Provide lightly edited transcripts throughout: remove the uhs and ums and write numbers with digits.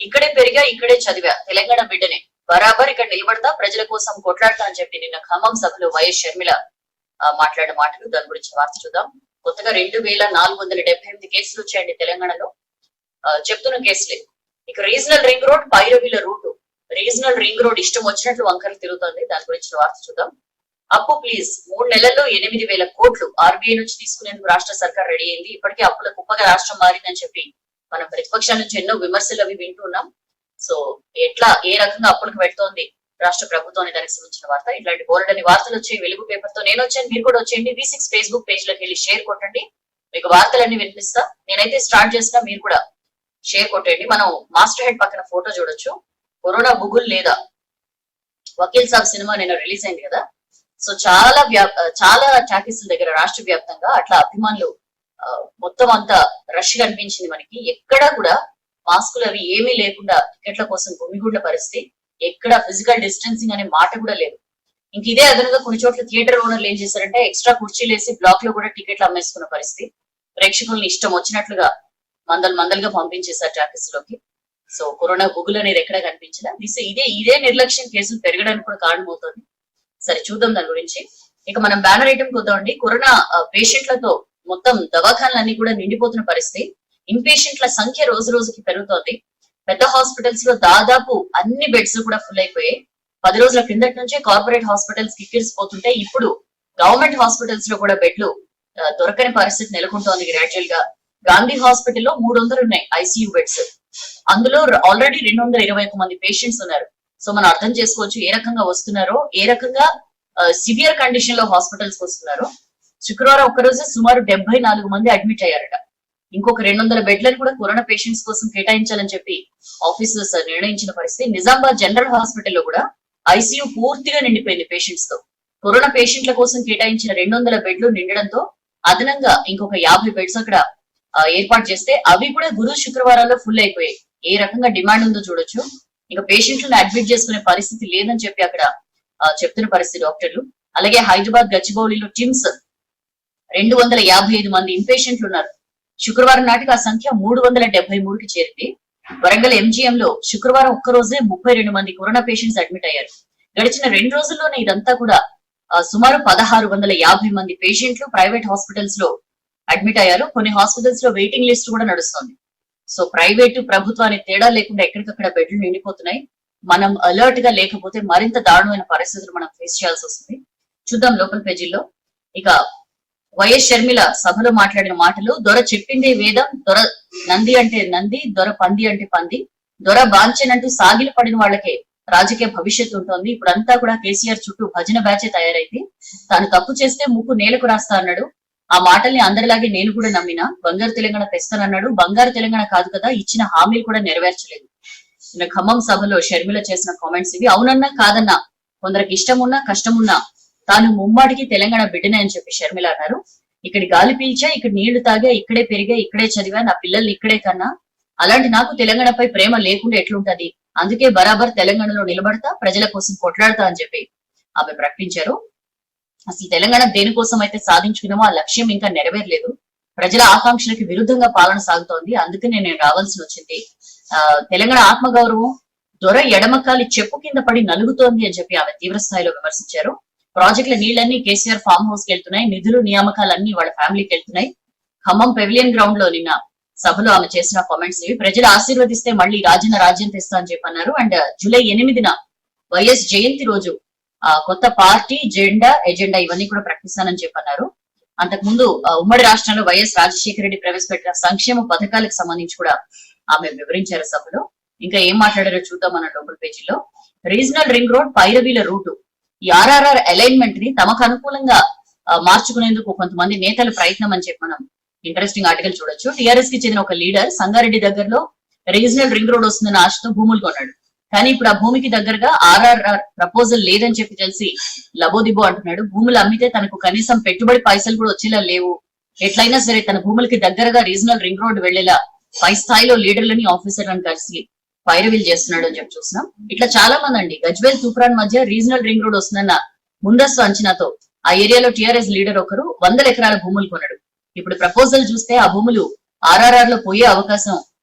ఇక్కడే పెరిగా ఇక్కడే చదివా తెలంగాణ బిడ్డనే బరాబర్ ఇక్కడ నిలబడతా ప్రజల కోసం కొట్లాడతా అని చెప్పి నిన్న ఖమ్మం సభలో వైఎస్ షర్మిల మాట్లాడిన మాటలు. దాని గురించి వార్త చూద్దాం. కొత్తగా 2478 కేసులు వచ్చాయండి తెలంగాణలో. చెప్తున్న కేసులే. ఇక రీజనల్ రింగ్ రోడ్ పైరవీల రూటు, రీజనల్ రింగ్ రోడ్ ఇష్టం వచ్చినట్లు వంకరలు తిరుగుతుంది. దాని గురించి వార్త చూద్దాం. అప్పు ప్లీజ్ 3 నెలల్లో 8,000 కోట్లు ఆర్బీఐ నుంచి తీసుకునేందుకు రాష్ట్ర సర్కార్ రెడీ అయింది. ఇప్పటికే అప్పుల కుప్పగా రాష్ట్రం మారిందని చెప్పి మనం ప్రతిపక్షాల నుంచి ఎన్నో విమర్శలు అవి వింటున్నాం. సో ఏ రకంగా అప్పులకు పెడుతోంది రాష్ట్ర ప్రభుత్వం అనే దానికి సంబంధించిన వార్త. ఇట్లాంటి బోల్డని వార్తలు వచ్చాయి వెలుగు పేపర్ తో. నేను వచ్చాను, మీరు కూడా వచ్చేయండి. V6 ఫేస్బుక్ పేజ్ లోకి వెళ్ళి షేర్ కొట్టండి, మీకు వార్తలన్నీ వినిపిస్తా. నేనైతే స్టార్ట్ చేసినా, మీరు కూడా షేర్ కొట్టండి. మనం మాస్టర్ హెడ్ పక్కన ఫోటో చూడొచ్చు. కరోనా బుగుల్ లేదా వకీల్ సాబ్ సినిమా నిన్న రిలీజ్ అయింది కదా. సో చాలా టాకీస్ దగ్గర రాష్ట్ర వ్యాప్తంగా అట్లా అభిమానులు మొత్తం అంతా రష్ కనిపించింది మనకి. ఎక్కడా కూడా మాస్కులు అవి ఏమీ లేకుండా టికెట్ల కోసం గుమిగూడ్ల పరిస్థితి. ఎక్కడ ఫిజికల్ డిస్టెన్సింగ్ అనే మాట కూడా లేదు. ఇంక ఇదే అదనంగా కొన్ని చోట్ల థియేటర్ ఓనర్లు ఏం చేశారంటే ఎక్స్ట్రా కుర్చీలు వేసి బ్లాక్ లో కూడా టికెట్లు అమ్మేసుకున్న పరిస్థితి. ప్రేక్షకుల్ని ఇష్టం వచ్చినట్లుగా మందలుగా పంపించేశారు టాకీస్ లోకి. సో కరోనా బుగులు అనేది ఎక్కడ కనిపించినా ఇదే నిర్లక్ష్యం కేసులు పెరగడానికి కూడా కారణమవుతుంది. సరే చూద్దాం దాని గురించి. ఇక మనం బ్యానర్ ఐటమ్ కొద్దామండి. కరోనా పేషెంట్లతో మొత్తం దవాఖానలన్నీ కూడా నిండిపోతున్న పరిస్థితి. ఇన్పేషెంట్ల సంఖ్య రోజు రోజుకి పెరుగుతోంది. పెద్ద హాస్పిటల్స్ లో దాదాపు అన్ని బెడ్స్ కూడా ఫుల్ అయిపోయాయి. 10 రోజుల కిందటి నుంచే కార్పొరేట్ హాస్పిటల్స్ కిక్కిరిసిపోతుంటే ఇప్పుడు గవర్నమెంట్ హాస్పిటల్స్ లో కూడా బెడ్లు దొరకని పరిస్థితి నెలకొంటోంది గ్రాడ్యువల్ గా. గాంధీ హాస్పిటల్లో 300 ఉన్నాయి ఐసీయూ బెడ్స్. అందులో ఆల్రెడీ 221 మంది పేషెంట్స్ ఉన్నారు. సో మనం అర్థం చేసుకోవచ్చు ఏ రకంగా వస్తున్నారో, ఏ రకంగా సివియర్ కండిషన్ లో హాస్పిటల్స్ వస్తున్నారో. శుక్రవారం ఒక్కరోజే సుమారు 74 మంది అడ్మిట్ అయ్యారట. ఇంకొక 200 బెడ్లను కూడా కరోనా పేషెంట్స్ కోసం కేటాయించాలని చెప్పి ఆఫీసర్స్ నిర్ణయించిన పరిస్థితి. నిజామాబాద్ జనరల్ హాస్పిటల్లో కూడా ఐసీయూ పూర్తిగా నిండిపోయింది పేషెంట్స్ తో. కరోనా పేషెంట్ల కోసం కేటాయించిన 200 బెడ్లు నిండడంతో అదనంగా ఇంకొక 50 బెడ్స్ అక్కడ ఏర్పాటు చేస్తే అవి కూడా గురు శుక్రవారాల్లో ఫుల్ అయిపోయాయి. ఏ రకంగా డిమాండ్ ఉందో చూడొచ్చు. ఇంకా పేషెంట్లను అడ్మిట్ చేసుకునే పరిస్థితి లేదని చెప్పి అక్కడ చెప్తున్న పరిస్థితి డాక్టర్లు. అలాగే హైదరాబాద్ గచ్చిబౌలిలో టిమ్స్ 255 మంది ఇన్పేషెంట్లు ఉన్నారు. శుక్రవారం నాటికి ఆ సంఖ్య 373కి చేరింది. వరంగల్ ఎంజీఎం లో శుక్రవారం ఒక్కరోజే 32 మంది కరోనా పేషెంట్స్ అడ్మిట్ అయ్యారు. గడిచిన 2 రోజుల్లోనే ఇదంతా కూడా సుమారు 1650 మంది పేషెంట్లు ప్రైవేట్ హాస్పిటల్స్ లో అడ్మిట్ అయ్యారు. కొన్ని హాస్పిటల్స్ లో వెయిటింగ్ లిస్ట్ కూడా నడుస్తుంది. సో ప్రైవేటు ప్రభుత్వాన్ని తేడా లేకుండా ఎక్కడికక్కడ బెడ్లు నిండిపోతున్నాయి. మనం అలర్ట్ గా లేకపోతే మరింత దారుణమైన పరిస్థితులు మనం ఫేస్ చేయాల్సి వస్తుంది. చూద్దాం లోపల పేజీల్లో. ఇక వైఎస్ షర్మిల సభలో మాట్లాడిన మాటలు. దొర చెప్పిందే వేదం, దొర నంది అంటే నంది, దొర పంది అంటే పంది, దొర బాంచెనంటూ సాగిలు పడిన వాళ్ళకే రాజకీయ భవిష్యత్తు ఉంటుంది. ఇప్పుడంతా కూడా కేసీఆర్ చుట్టూ భజన బ్యాచే తయారైంది. తాను తప్పు చేస్తే ముక్కు నేలకు రాస్తా అన్నాడు. ఆ మాటల్ని అందరిలాగే నేను కూడా నమ్మినా. బంగారు తెలంగాణ తెస్తానన్నాడు. బంగారు తెలంగాణ కాదు కదా, ఇచ్చిన హామీలు కూడా నెరవేర్చలేదు. నిన్న ఖమ్మం సభలో షర్మిల చేసిన కామెంట్స్ ఇవి. అవునన్నా కాదన్నా, కొందరికి ఇష్టమున్నా కష్టమున్నా తాను ముమ్మాటికి తెలంగాణ బిడ్డనే అని చెప్పి షర్మిల అన్నారు. ఇక్కడ గాలి పీల్చా, ఇక్కడ నీళ్లు తాగా, ఇక్కడే పెరిగా, ఇక్కడే చదివా, నా పిల్లల్ని ఇక్కడే కన్నా. అలాంటి నాకు తెలంగాణపై ప్రేమ లేకుండా ఎట్లుంటది? అందుకే బరాబర్ తెలంగాణలో నిలబడతా, ప్రజల కోసం కొట్లాడతా అని చెప్పి ఆమె ప్రకటించారు. అసలు తెలంగాణ దేనికోసం అయితే సాధించుకున్నామో ఆ లక్ష్యం ఇంకా నెరవేరలేదు. ప్రజల ఆకాంక్షలకి విరుద్ధంగా పాలన సాగుతోంది. అందుకనే నేను రావాల్సి వచ్చింది. తెలంగాణ ఆత్మగౌరవం దొర ఎడమకాలి చెప్పు కింద పడి నలుగుతోంది అని చెప్పి ఆమె తీవ్ర స్థాయిలో విమర్శించారు. ప్రాజెక్టుల నీళ్లన్నీ కేసీఆర్ ఫామ్ హౌస్ కి వెళ్తున్నాయి, నిధులు నియామకాలన్నీ వాళ్ళ ఫ్యామిలీకి వెళ్తున్నాయి. ఖమ్మం పెవిలియన్ గ్రౌండ్ లో నిన్న సభలో ఆమె చేసిన కామెంట్స్ ఇవి. ప్రజలు ఆశీర్వదిస్తే మళ్ళీ రాజ్యం తెస్తా అని చెప్పి అన్నారు. అండ్ జూలై 8న వైఎస్ జయంతి రోజు కొత్త పార్టీ ఎజెండా ఇవన్నీ కూడా ప్రకటిస్తానని చెప్పన్నారు. అంతకుముందు ఉమ్మడి రాష్ట్రంలో వైఎస్ రాజశేఖర రెడ్డి ప్రవేశపెట్టిన సంక్షేమ పథకాలకు సంబంధించి కూడా ఆమె వివరించారు సభలో. ఇంకా ఏం మాట్లాడారో చూద్దాం మన లోపల పేజీలో. రీజనల్ రింగ్ రోడ్ పైరవీల రూటు, ఈ ఆర్ఆర్ఆర్ అలైన్మెంట్ ని తమకు అనుకూలంగా మార్చుకునేందుకు కొంతమంది నేతల ప్రయత్నం అని చెప్పి మనం ఇంట్రెస్టింగ్ ఆర్టికల్ చూడొచ్చు. టీఆర్ఎస్ కి చెందిన ఒక లీడర్ సంగారెడ్డి దగ్గరలో రీజనల్ రింగ్ రోడ్ వస్తుందన్న ఆశతో భూములు కొన్నాడు. కానీ ఇప్పుడు ఆ భూమికి దగ్గరగా ఆర్ఆర్ఆర్ ప్రపోజల్ లేదని చెప్పి తెలిసి లబోదిబో అంటున్నాడు. భూములు అమ్మితే తనకు కనీసం పెట్టుబడి పైసలు కూడా వచ్చేలా లేవు. ఎట్లయినా సరే తన భూములకి దగ్గరగా రీజనల్ రింగ్ రోడ్ వెళ్లేలా పై స్థాయిలో లీడర్లని ఆఫీసర్లను కలిసి పైరవీలు చేస్తున్నాడు అని చెప్పి చూస్తున్నాం. ఇట్లా చాలా మంది అండి గజ్వేల్ తూప్రాన్ మధ్య రీజనల్ రింగ్ రోడ్ వస్తుందన్న ముందస్తు అంచనాతో ఆ ఏరియాలో టీఆర్ఎస్ లీడర్ ఒకరు 100 ఎకరాల భూములు కొన్నాడు. ఇప్పుడు ప్రపోజల్ చూస్తే ఆ భూములు ఆర్ఆర్ఆర్ లో పోయే అవకాశం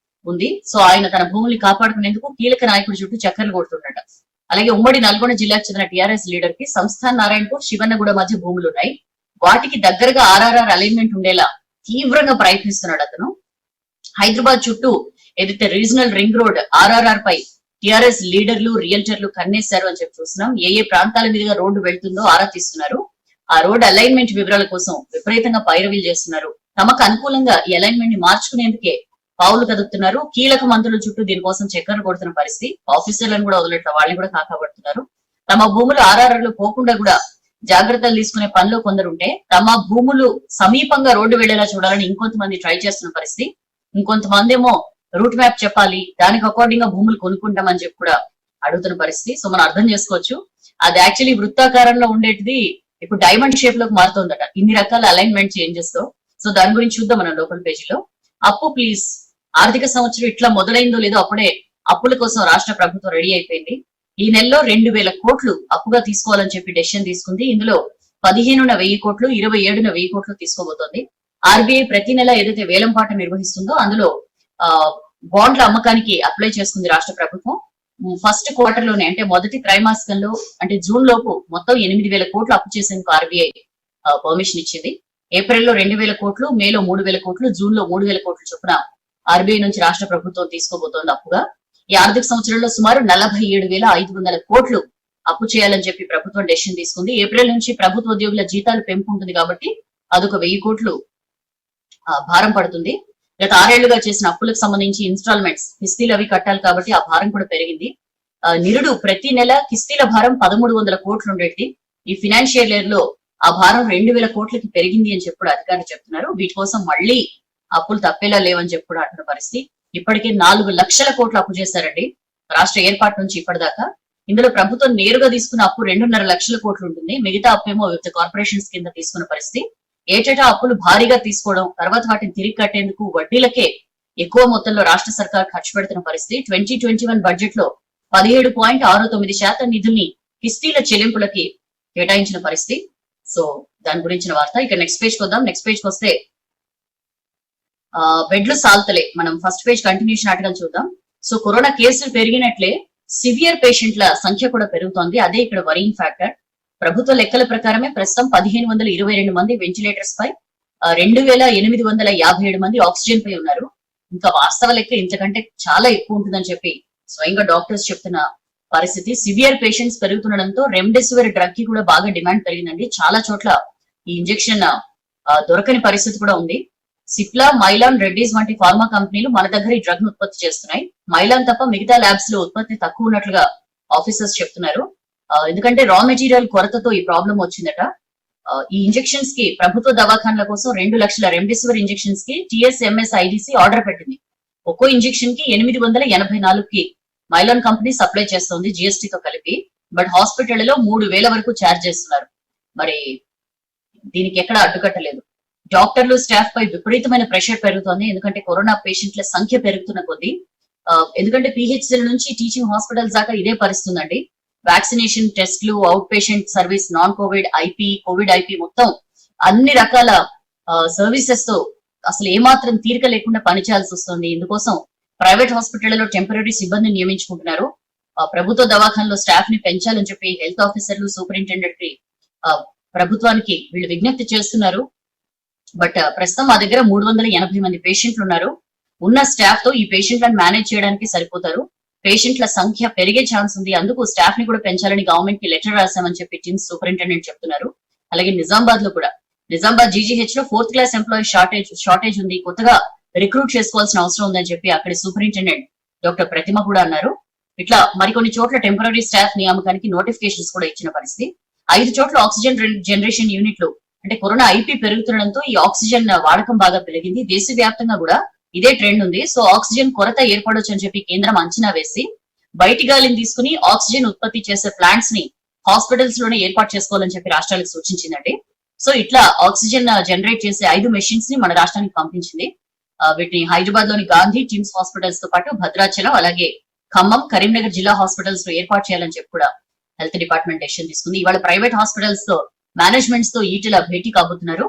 ఉంది. సో ఆయన తన భూముల్ని కాపాడుకునేందుకు కీలక నాయకుడి చుట్టూ చక్కర్లు కొడుతుండట. అలాగే ఉమ్మడి నల్గొండ జిల్లాకు చెందిన టీఆర్ఎస్ లీడర్ కి సంస్థాన్ నారాయణపూర్ శివన్నగూడ మధ్య భూములు ఉన్నాయి. వాటికి దగ్గరగా ఆర్ఆర్ఆర్ అలైన్మెంట్ ఉండేలా తీవ్రంగా ప్రయత్నిస్తున్నాడు అతను. హైదరాబాద్ చుట్టూ ఏదైతే రీజనల్ రింగ్ రోడ్ ఆర్ఆర్ఆర్ పై టిఆర్ఎస్ లీడర్లు రియల్టర్లు కన్నేశారు అని చెప్పి చూస్తున్నాం. ఏ ప్రాంతాల మీదుగా రోడ్డు వెళ్తుందో ఆరా తీస్తున్నారు. ఆ రోడ్ అలైన్మెంట్ వివరాల కోసం విపరీతంగా పైరవీలు చేస్తున్నారు. తమకు అనుకూలంగా ఈ అలైన్మెంట్ ని మార్చుకునేందుకే పావులు కదుపుతున్నారు. కీలక మంత్రుల చుట్టూ దీనికోసం చక్కర్లు కొడుతున్న పరిస్థితి. ఆఫీసర్లను కూడా వదిలేట్ల వాళ్ళని కూడా కాకాపడుతున్నారు. తమ భూములు ఆర్ఆర్ఆర్ లో పోకుండా కూడా జాగ్రత్తలు తీసుకునే పనిలో కొందరుంటే తమ భూములు సమీపంగా రోడ్డు వెళ్లేలా చూడాలని ఇంకొంతమంది ట్రై చేస్తున్న పరిస్థితి. ఇంకొంతమంది ఏమో రూట్ మ్యాప్ చెప్పాలి, దానికి అకార్డింగ్ గా భూములు కొనుక్కుంటామని చెప్పి కూడా అడుగుతున్న పరిస్థితి. సో మనం అర్థం చేసుకోవచ్చు, అది యాక్చువల్లీ వృత్తాకారంలో ఉండేటిది ఇప్పుడు డైమండ్ షేప్ లోకి మారుతుందట ఇన్ని రకాల అలైన్మెంట్ చేంజెస్ తో. సో దాని గురించి చూద్దాం మనం లోకల్ పేజీలో. అప్పు ప్లీజ్, ఆర్థిక సంవత్సరం ఇట్లా మొదలైందో లేదో అప్పుడే అప్పుల కోసం రాష్ట్ర ప్రభుత్వం రెడీ అయిపోయింది. ఈ నెలలో 2,000 కోట్లు అప్పుగా తీసుకోవాలని చెప్పి డెసిషన్ తీసుకుంది. ఇందులో 15న 1000 కోట్లు, 27న 1000 కోట్లు తీసుకోబోతోంది. ఆర్బీఐ ప్రతి నెల ఏదైతే వేలంపాట నిర్వహిస్తుందో అందులో బాండ్ల అమ్మకానికి అప్లై చేసుకుంది రాష్ట్ర ప్రభుత్వం. ఫస్ట్ క్వార్టర్ లోనే అంటే మొదటి త్రైమాసికంలో అంటే జూన్ లోపు మొత్తం 8,000 కోట్లు అప్పు చేసేందుకు ఆర్బీఐ పర్మిషన్ ఇచ్చింది. ఏప్రిల్లో 2,000 కోట్లు, మేలో 3,000 కోట్లు, జూన్ లో 3,000 కోట్ల చొప్పున ఆర్బీఐ నుంచి రాష్ట్ర ప్రభుత్వం తీసుకోబోతోంది అప్పుగా. ఈ ఆర్థిక సంవత్సరంలో సుమారు 47,500 కోట్లు అప్పు చేయాలని చెప్పి ప్రభుత్వం డెసిషన్ తీసుకుంది. ఏప్రిల్ నుంచి ప్రభుత్వ ఉద్యోగుల జీతాలు పెంపు ఉంటుంది కాబట్టి అదొక 1000 కోట్లు భారం పడుతుంది. గత 6 ఏళ్లుగా చేసిన అప్పులకు సంబంధించి ఇన్స్టాల్మెంట్స్ కిస్తీలు అవి కట్టాలి కాబట్టి ఆ భారం కూడా పెరిగింది. నిరుడు ప్రతి నెల కిస్తీల భారం 1,300 కోట్లు ఉండేది. ఈ ఫినాన్షియల్ ఇయర్ లో ఆ భారం 2,000 కోట్లకి పెరిగింది అని చెప్పి అధికారులు చెప్తున్నారు. వీటి కోసం మళ్ళీ అప్పులు తప్పేలా లేవని చెప్పి కూడా అంటున్న పరిస్థితి. ఇప్పటికే 4 లక్షల కోట్లు అప్పు చేశారండి రాష్ట్ర ఏర్పాటు నుంచి ఇప్పటిదాకా. ఇందులో ప్రభుత్వం నేరుగా తీసుకున్న అప్పు 2.5 లక్షల కోట్లు ఉంటుంది. మిగతా అప్పేమో వివిధ కార్పొరేషన్స్ కింద తీసుకున్న పరిస్థితి. ఏటేటా అప్పులు భారీగా తీసుకోవడం, తర్వాత వాటిని తిరిగి కట్టేందుకు వడ్డీలకే ఎక్కువ మొత్తంలో రాష్ట్ర సర్కార్ ఖర్చు పెడుతున్న పరిస్థితి. 2021 బడ్జెట్ లో 17.69% నిధుల్ని కిస్తీల చెల్లింపులకి కేటాయించిన పరిస్థితి. సో దాని గురించిన వార్త. ఇక నెక్స్ట్ పేజ్ వద్దాం. నెక్స్ట్ పేజ్ వస్తే బెడ్లు సాల్తలే. మనం ఫస్ట్ పేజ్ కంటిన్యూషన్ ఆర్టికల్ చూద్దాం. సో కరోనా కేసులు పెరిగినట్లే సివియర్ పేషెంట్ల సంఖ్య కూడా పెరుగుతోంది. అదే ఇక్కడ వరింగ్ ఫ్యాక్టర్. ప్రభుత్వ లెక్కల ప్రకారమే ప్రస్తుతం 1,522 మంది వెంటిలేటర్స్ పై 2,857 మంది ఆక్సిజన్ పై ఉన్నారు. ఇంకా వాస్తవ లెక్క ఇంతకంటే చాలా ఎక్కువ ఉంటుందని చెప్పి స్వయంగా డాక్టర్స్ చెప్తున్న పరిస్థితి. సివియర్ పేషెంట్స్ పెరుగుతుండడంతో రెమ్డెసివిర్ డ్రగ్ కి కూడా బాగా డిమాండ్ పెరిగిందండి. చాలా చోట్ల ఈ ఇంజెక్షన్ దొరకని పరిస్థితి కూడా ఉంది. సిప్లా, మైలాన్, రెడ్డీస్ వంటి ఫార్మా కంపెనీలు మన దగ్గర ఈ డ్రగ్ ను ఉత్పత్తి చేస్తున్నాయి. మైలాన్ తప్ప మిగతా ల్యాబ్స్ లో ఉత్పత్తి తక్కువ ఉన్నట్లుగా ఆఫీసర్స్ చెప్తున్నారు. ఎందుకంటే రా మెటీరియల్ కొరతతో ఈ ప్రాబ్లం వచ్చిందట. ఈ ఇంజెక్షన్స్ కి ప్రభుత్వ దవాఖాన్ల కోసం 2 లక్షల రెమ్డెసివిర్ ఇంజెక్షన్స్ కి టిఎస్ఎంఎస్ ఐడిసి ఆర్డర్ పెట్టింది. ఒక్కో ఇంజెక్షన్ కి 884కి మైలాన్ కంపెనీ సప్లై చేస్తోంది జిఎస్టీతో కలిపి. బట్ హాస్పిటల్లో 3,000 వరకు ఛార్జ్ చేస్తున్నారు. మరి దీనికి ఎక్కడ అడ్డుకట్టలేదు. డాక్టర్లు, స్టాఫ్ పై విపరీతమైన ప్రెషర్ పెరుగుతోంది. ఎందుకంటే కరోనా పేషెంట్ల సంఖ్య పెరుగుతున్న కొద్దీ. ఎందుకంటే పిహెచ్సిల నుంచి టీచింగ్ హాస్పిటల్స్ దాకా ఇదే పరిస్థితి అండి. వ్యాక్సినేషన్ టెస్ట్లు, out patient service, non Covid IP, Covid IP మొత్తం అన్ని రకాల సర్వీసెస్ తో అసలు ఏమాత్రం తీరిక లేకుండా పనిచేయాల్సి వస్తుంది. ఇందుకోసం ప్రైవేట్ హాస్పిటల్లో టెంపరీ సిబ్బందిని నియమించుకుంటున్నారు. ప్రభుత్వ దవాఖానలో స్టాఫ్ ని పెంచాలని చెప్పి హెల్త్ ఆఫీసర్లు, సూపరింటెండెంట్ కి ప్రభుత్వానికి వీళ్ళు విజ్ఞప్తి చేస్తున్నారు. బట్ ప్రస్తుతం మా దగ్గర 380 మంది పేషెంట్లు ఉన్నారు. ఉన్న స్టాఫ్ తో ఈ పేషెంట్లను మేనేజ్ చేయడానికి సరిపోతారు. పేషెంట్ల సంఖ్య పెరిగే ఛాన్స్ ఉంది. అందుకు స్టాఫ్ ని కూడా పెంచాలని గవర్నమెంట్ కి లెటర్ రాశామని చెప్పి టిమ్స్ సూపరింటెండెంట్ చెప్తున్నారు. అలాగే నిజామాబాద్ లో కూడా, నిజామాబాద్ జీజీహెచ్ లో 4th క్లాస్ ఎంప్లాయీ షార్టేజ్ ఉంది. కొత్తగా రిక్రూట్ చేసుకోవాల్సిన అవసరం ఉందని చెప్పి అక్కడి సూపరింటెండెంట్ డాక్టర్ ప్రతిమ కూడా అన్నారు. ఇట్లా మరికొన్ని చోట్ల టెంపరీ స్టాఫ్ నియామకానికి నోటిఫికేషన్స్ కూడా ఇచ్చిన పరిస్థితి. 5 చోట్ల ఆక్సిజన్ జనరేషన్ యూనిట్లు అంటే కరోనా ఐపీ పెరుగుతుండడంతో ఈ ఆక్సిజన్ వాడకం బాగా పెరిగింది. దేశవ్యాప్తంగా కూడా ఇదే ట్రెండ్ ఉంది. సో ఆక్సిజన్ కొరత ఏర్పడొచ్చు అని చెప్పి కేంద్రం అంచనా వేసి బయటి గాలిని తీసుకుని ఆక్సిజన్ ఉత్పత్తి చేసే ప్లాంట్స్ ని హాస్పిటల్స్ లోనే ఏర్పాటు చేసుకోవాలని చెప్పి రాష్ట్రాలకు సూచించిందండి. సో ఇట్లా ఆక్సిజన్ జనరేట్ చేసే 5 మెషిన్స్ ని మన రాష్ట్రానికి పంపించింది. వీటిని హైదరాబాద్ లోని గాంధీ, టిమ్స్ హాస్పిటల్స్ తో పాటు భద్రాచలం, అలాగే ఖమ్మం, కరీంనగర్ జిల్లా హాస్పిటల్స్ లో ఏర్పాటు చేయాలని చెప్పి కూడా హెల్త్ డిపార్ట్మెంట్ డెసిషన్ తీసుకుంది. ఇవాళ ప్రైవేట్ హాస్పిటల్స్ తో మేనేజ్మెంట్స్ తో ఈటెల భేటీ కాబోతున్నారు.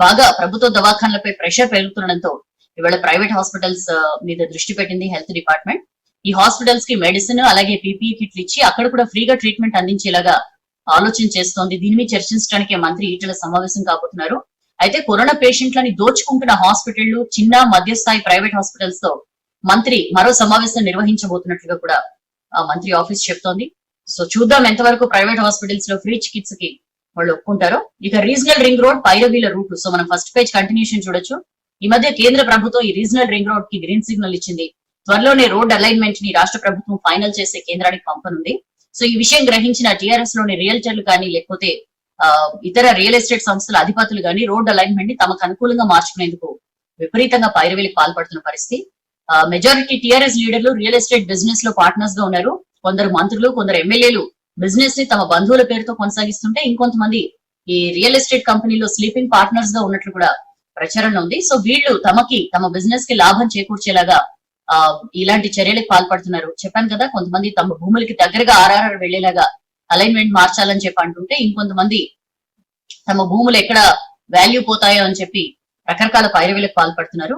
బాగా ప్రభుత్వ దవాఖానలపై ప్రెషర్ పెరుగుతుండడంతో ఇవాళ ప్రైవేట్ హాస్పిటల్స్ మీద దృష్టి పెట్టింది హెల్త్ డిపార్ట్మెంట్. ఈ హాస్పిటల్స్ కి మెడిసిన్ అలాగే పీపీఈ కిట్లు ఇచ్చి అక్కడ కూడా ఫ్రీగా ట్రీట్మెంట్ అందించేలాగా ఆలోచన చేస్తోంది. దీని మీద చర్చించడానికి మంత్రి ఈటెల సమావేశం కాబోతున్నారు. అయితే కరోనా పేషెంట్లని దోచుకుంటున్న హాస్పిటళ్లు, చిన్న మధ్యస్థాయి ప్రైవేట్ హాస్పిటల్స్ తో మంత్రి మరో సమావేశం నిర్వహించబోతున్నట్లుగా కూడా మంత్రి ఆఫీస్ చెప్తోంది. సో చూద్దాం ఎంతవరకు ప్రైవేట్ హాస్పిటల్స్ లో ఫ్రీ చికిత్సకి వాళ్ళు ఒప్పుకుంటారో. ఇక రీజనల్ రింగ్ రోడ్ పైరవీల రూట్. సో మనం ఫస్ట్ పేజ్ కంటిన్యూషన్ చూడొచ్చు. ఈ మధ్య కేంద్ర ప్రభుత్వం ఈ రీజనల్ రింగ్ రోడ్ కి గ్రీన్ సిగ్నల్ ఇచ్చింది. త్వరలోనే రోడ్ అలైన్మెంట్ ని రాష్ట్ర ప్రభుత్వం ఫైనల్ చేసే కేంద్రానికి పంపనుంది. సో ఈ విషయం గ్రహించిన టీఆర్ఎస్ లోని రియల్టర్లు కానీ లేకపోతే ఇతర రియల్ ఎస్టేట్ సంస్థల అధిపతులు కానీ రోడ్ అలైన్మెంట్ ని తమకు అనుకూలంగా మార్చుకునేందుకు విపరీతంగా పైరవీలకు పాల్పడుతున్న పరిస్థితి. మెజారిటీ టీఆర్ఎస్ లీడర్లు రియల్ ఎస్టేట్ బిజినెస్ లో పార్ట్నర్స్ గా ఉన్నారు. కొందరు మంత్రులు, కొందరు ఎమ్మెల్యేలు బిజినెస్ ని తమ బంధువుల పేరుతో కొనసాగిస్తుంటే ఇంకొంతమంది ఈ రియల్ ఎస్టేట్ కంపెనీలో స్లీపింగ్ పార్ట్నర్స్ గా ఉన్నట్లు కూడా ప్రచారంలో ఉంది. సో వీళ్ళు తమ బిజినెస్ కి లాభం చేకూర్చేలాగా ఇలాంటి చర్యలకు పాల్పడుతున్నారు. చెప్పాను కదా, కొంతమంది తమ భూములకి దగ్గరగా ఆర్ఆర్ఆర్ వెళ్లేలాగా అలైన్మెంట్ మార్చాలని చెప్పి అంటుంటే ఇంకొంతమంది తమ భూములు ఎక్కడ వాల్యూ పోతాయో అని చెప్పి రకరకాల పైరవీలకు పాల్పడుతున్నారు.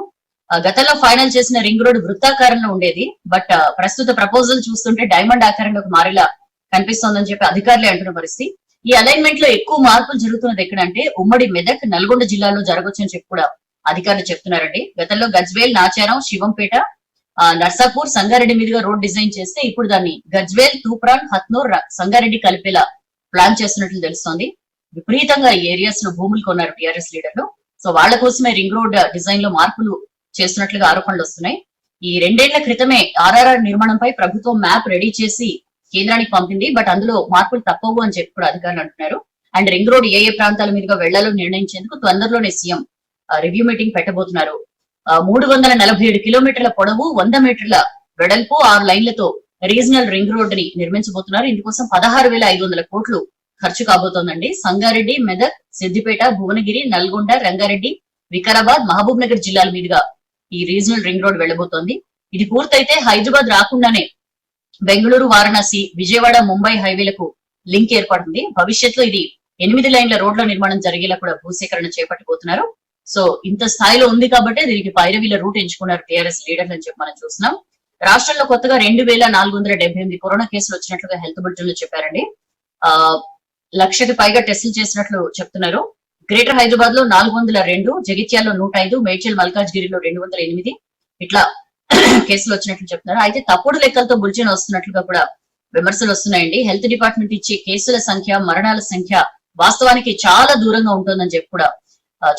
గతంలో ఫైనల్ చేసిన రింగ్ రోడ్ వృత్తాకారంలో ఉండేది. బట్ ప్రస్తుత ప్రపోజల్ చూస్తుంటే డైమండ్ ఆకారంలోకి మారేలా కనిపిస్తోందని చెప్పి అధికారులే అంటున్న పరిస్థితి. ఈ అలైన్మెంట్ లో ఎక్కువ మార్పులు జరుగుతున్నది ఎక్కడంటే ఉమ్మడి మెదక్, నల్గొండ జిల్లాలో జరగొచ్చని చెప్పి కూడా అధికారులు చెప్తున్నారండి. గతంలో గజ్వేల్, నాచారం, శివంపేట, నర్సాపూర్, సంగారెడ్డి మీదుగా రోడ్ డిజైన్ చేస్తే ఇప్పుడు దాన్ని గజ్వేల్, తూప్రాన్, హత్నూర్, సంగారెడ్డి కలిపేలా ప్లాన్ చేస్తున్నట్లు తెలుస్తోంది. విపరీతంగా ఈ ఏరియాస్ లో భూములు కొన్నారు టీఆర్ఎస్ లీడర్లు. సో వాళ్ళ కోసమే రింగ్ రోడ్ డిజైన్ లో మార్పులు చేస్తున్నట్లుగా ఆరోపణలు వస్తున్నాయి. ఈ 2 ఏళ్ల క్రితమే ఆర్ఆర్ఆర్ నిర్మాణంపై ప్రభుత్వం మ్యాప్ రెడీ చేసి కేంద్రానికి పంపింది. బట్ అందులో మార్పులు తప్పవు అని చెప్పి కూడా అధికారులు అంటున్నారు. అండ్ రింగ్ రోడ్ ఏ ప్రాంతాల మీదుగా వెళ్లాలో నిర్ణయించేందుకు తొందరలోనే సీఎం రివ్యూ మీటింగ్ పెట్టబోతున్నారు. 347 కిలోమీటర్ల పొడవు, 100 మీటర్ల వెడల్పు, 6 లైన్లతో రీజనల్ రింగ్ రోడ్ ని నిర్మించబోతున్నారు. ఇందుకోసం 16,500 కోట్లు ఖర్చు కాబోతోందండి. సంగారెడ్డి, మెదక్, సిద్దిపేట, భువనగిరి, నల్గొండ, రంగారెడ్డి, వికారాబాద్, మహబూబ్ నగర్ జిల్లాల మీదుగా ఈ రీజనల్ రింగ్ రోడ్ వెళ్లబోతోంది. ఇది పూర్తయితే హైదరాబాద్ రాకుండానే బెంగళూరు, వారణాసి, విజయవాడ, ముంబై హైవేలకు లింక్ ఏర్పడుతుంది. భవిష్యత్తులో ఇది 8 లైన్ల రోడ్ల నిర్మాణం జరిగేలా కూడా భూసేకరణ చేపట్టబోతున్నారు. సో ఇంత స్థాయిలో ఉంది కాబట్టి దీనికి పైరవీల రూట్ ఎంచుకున్నారు టీఆర్ఎస్ లీడర్లు అని చెప్పి మనం చూస్తున్నాం. రాష్ట్రంలో కొత్తగా 2,478 కరోనా కేసులు వచ్చినట్లుగా హెల్త్ బులెటిన్ లో చెప్పారండి. 1,00,000కి పైగా టెస్టులు చేసినట్లు చెప్తున్నారు. గ్రేటర్ హైదరాబాద్ లో 402, జగిత్యాల్లో 105, మేడ్చల్, మల్కాజ్గిరిలో 208 ఇట్లా కేసులు వచ్చినట్లు చెప్తున్నారు. అయితే తప్పుడు లెక్కలతో బులెటిన్ వస్తున్నట్లుగా కూడా విమర్శలు వస్తున్నాయండి. హెల్త్ డిపార్ట్మెంట్ ఇచ్చే కేసుల సంఖ్య, మరణాల సంఖ్య వాస్తవానికి చాలా దూరంగా ఉంటుందని చెప్పి కూడా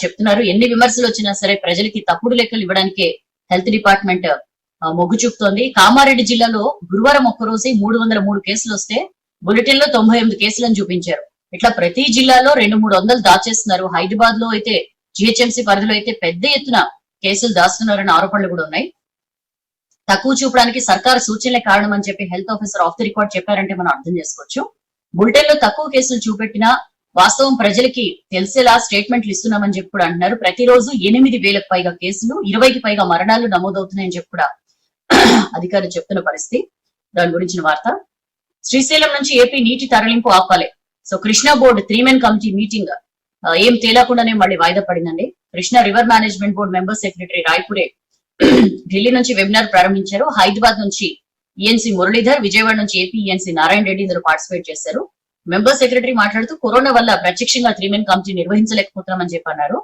చెప్తున్నారు. ఎన్ని విమర్శలు వచ్చినా సరే ప్రజలకి తప్పుడు లెక్కలు ఇవ్వడానికే హెల్త్ డిపార్ట్మెంట్ మొగ్గు చూపుతోంది. కామారెడ్డి జిల్లాలో గురువారం ఒక్కరోజే 303 కేసులు వస్తే బులెటిన్ లో 98 కేసులను చూపించారు. ఇట్లా ప్రతి జిల్లాలో 200-300 దాచేస్తున్నారు. హైదరాబాద్ లో అయితే జిహెచ్ఎంసీ పరిధిలో అయితే పెద్ద ఎత్తున కేసులు దాస్తున్నారన్న ఆరోపణలు కూడా ఉన్నాయి. తక్కువ చూపడానికి సర్కారు సూచనలే కారణం అని చెప్పి health officer of the record చెప్పారంటే మనం అర్థం చేసుకోవచ్చు. బులెటిన్ లో తక్కువ కేసులు చూపెట్టినా వాస్తవం ప్రజలకి తెలిసేలా స్టేట్మెంట్లు ఇస్తున్నామని చెప్పి కూడా అంటున్నారు. ప్రతిరోజు 8,000కి పైగా కేసులు, 20కి పైగా మరణాలు నమోదవుతున్నాయని చెప్పి కూడా అధికారులు చెప్తున్న పరిస్థితి. దాని గురించిన వార్త. శ్రీశైలం నుంచి ఏపీ నీటి తరలింపు ఆపాలి. సో కృష్ణా బోర్డు 3-మెన్ కమిటీ మీటింగ్ ఏం తేలకుండానే మళ్ళీ వాయిదా పడిందండి. Krishna river management board member secretary Raipure Delhi నుంచి వెబినార్ ప్రారంభించారు. హైదరాబాద్ నుంచి ఈఎన్సీ మురళీధర్, విజయవాడ నుంచి ఏపీ ఈఎన్సీ నారాయణ రెడ్డి ఇందులో పార్టిసిపేట్ చేశారు. మెంబర్ సెక్రటరీ మాట్లాడుతూ కరోనా వల్ల ప్రత్యక్షంగా 3-మెన్ కమిటీ నిర్వహించలేకపోతున్నామని చెప్పన్నారు.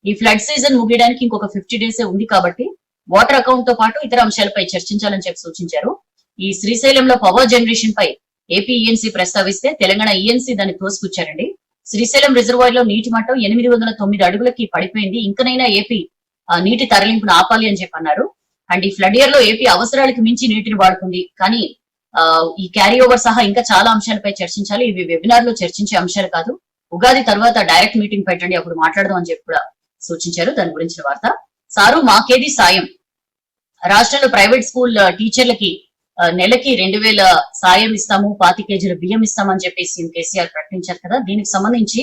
ఈ ఫ్లడ్ సీజన్ ముగియడానికి ఇంకొక 50 డేసే ఉంది కాబట్టి వాటర్ అకౌంట్ తో పాటు ఇతర అంశాలపై చర్చించాలని చెప్పి సూచించారు. ఈ శ్రీశైలంలో పవర్ జనరేషన్ పై ఏపీ ఈఎన్సీ ప్రస్తావిస్తే తెలంగాణ ఈఎన్సీ దాన్ని తోసిపుచ్చారండి. శ్రీశైలం రిజర్వాయర్ లో నీటి మట్టం 809 అడుగులకి పడిపోయింది. ఇంకనైనా ఏపీ నీటి తరలింపును ఆపాలి అని చెప్పి అన్నారు. అండ్ ఈ ఫ్లడ్ ఇయర్ లో ఏపీ అవసరాలకు మించి నీటిని వాడుకుంది. కానీ ఈ క్యారీ ఓవర్ సహా ఇంకా చాలా అంశాలపై చర్చించాలి. ఇవి వెబినార్ లో చర్చించే అంశాలు కాదు. ఉగాది తర్వాత డైరెక్ట్ మీటింగ్ పెట్టండి, అప్పుడు మాట్లాడదాం అని చెప్పి కూడా సూచించారు. దాని గురించిన వార్త. సారు మాకేది సాయం. రాష్ట్రంలో ప్రైవేట్ స్కూల్ టీచర్లకి నెలకి 2,000 సాయం ఇస్తాము, 25 కేజీల బియ్యం ఇస్తామని చెప్పి సీఎం కేసీఆర్ ప్రకటించారు కదా. దీనికి సంబంధించి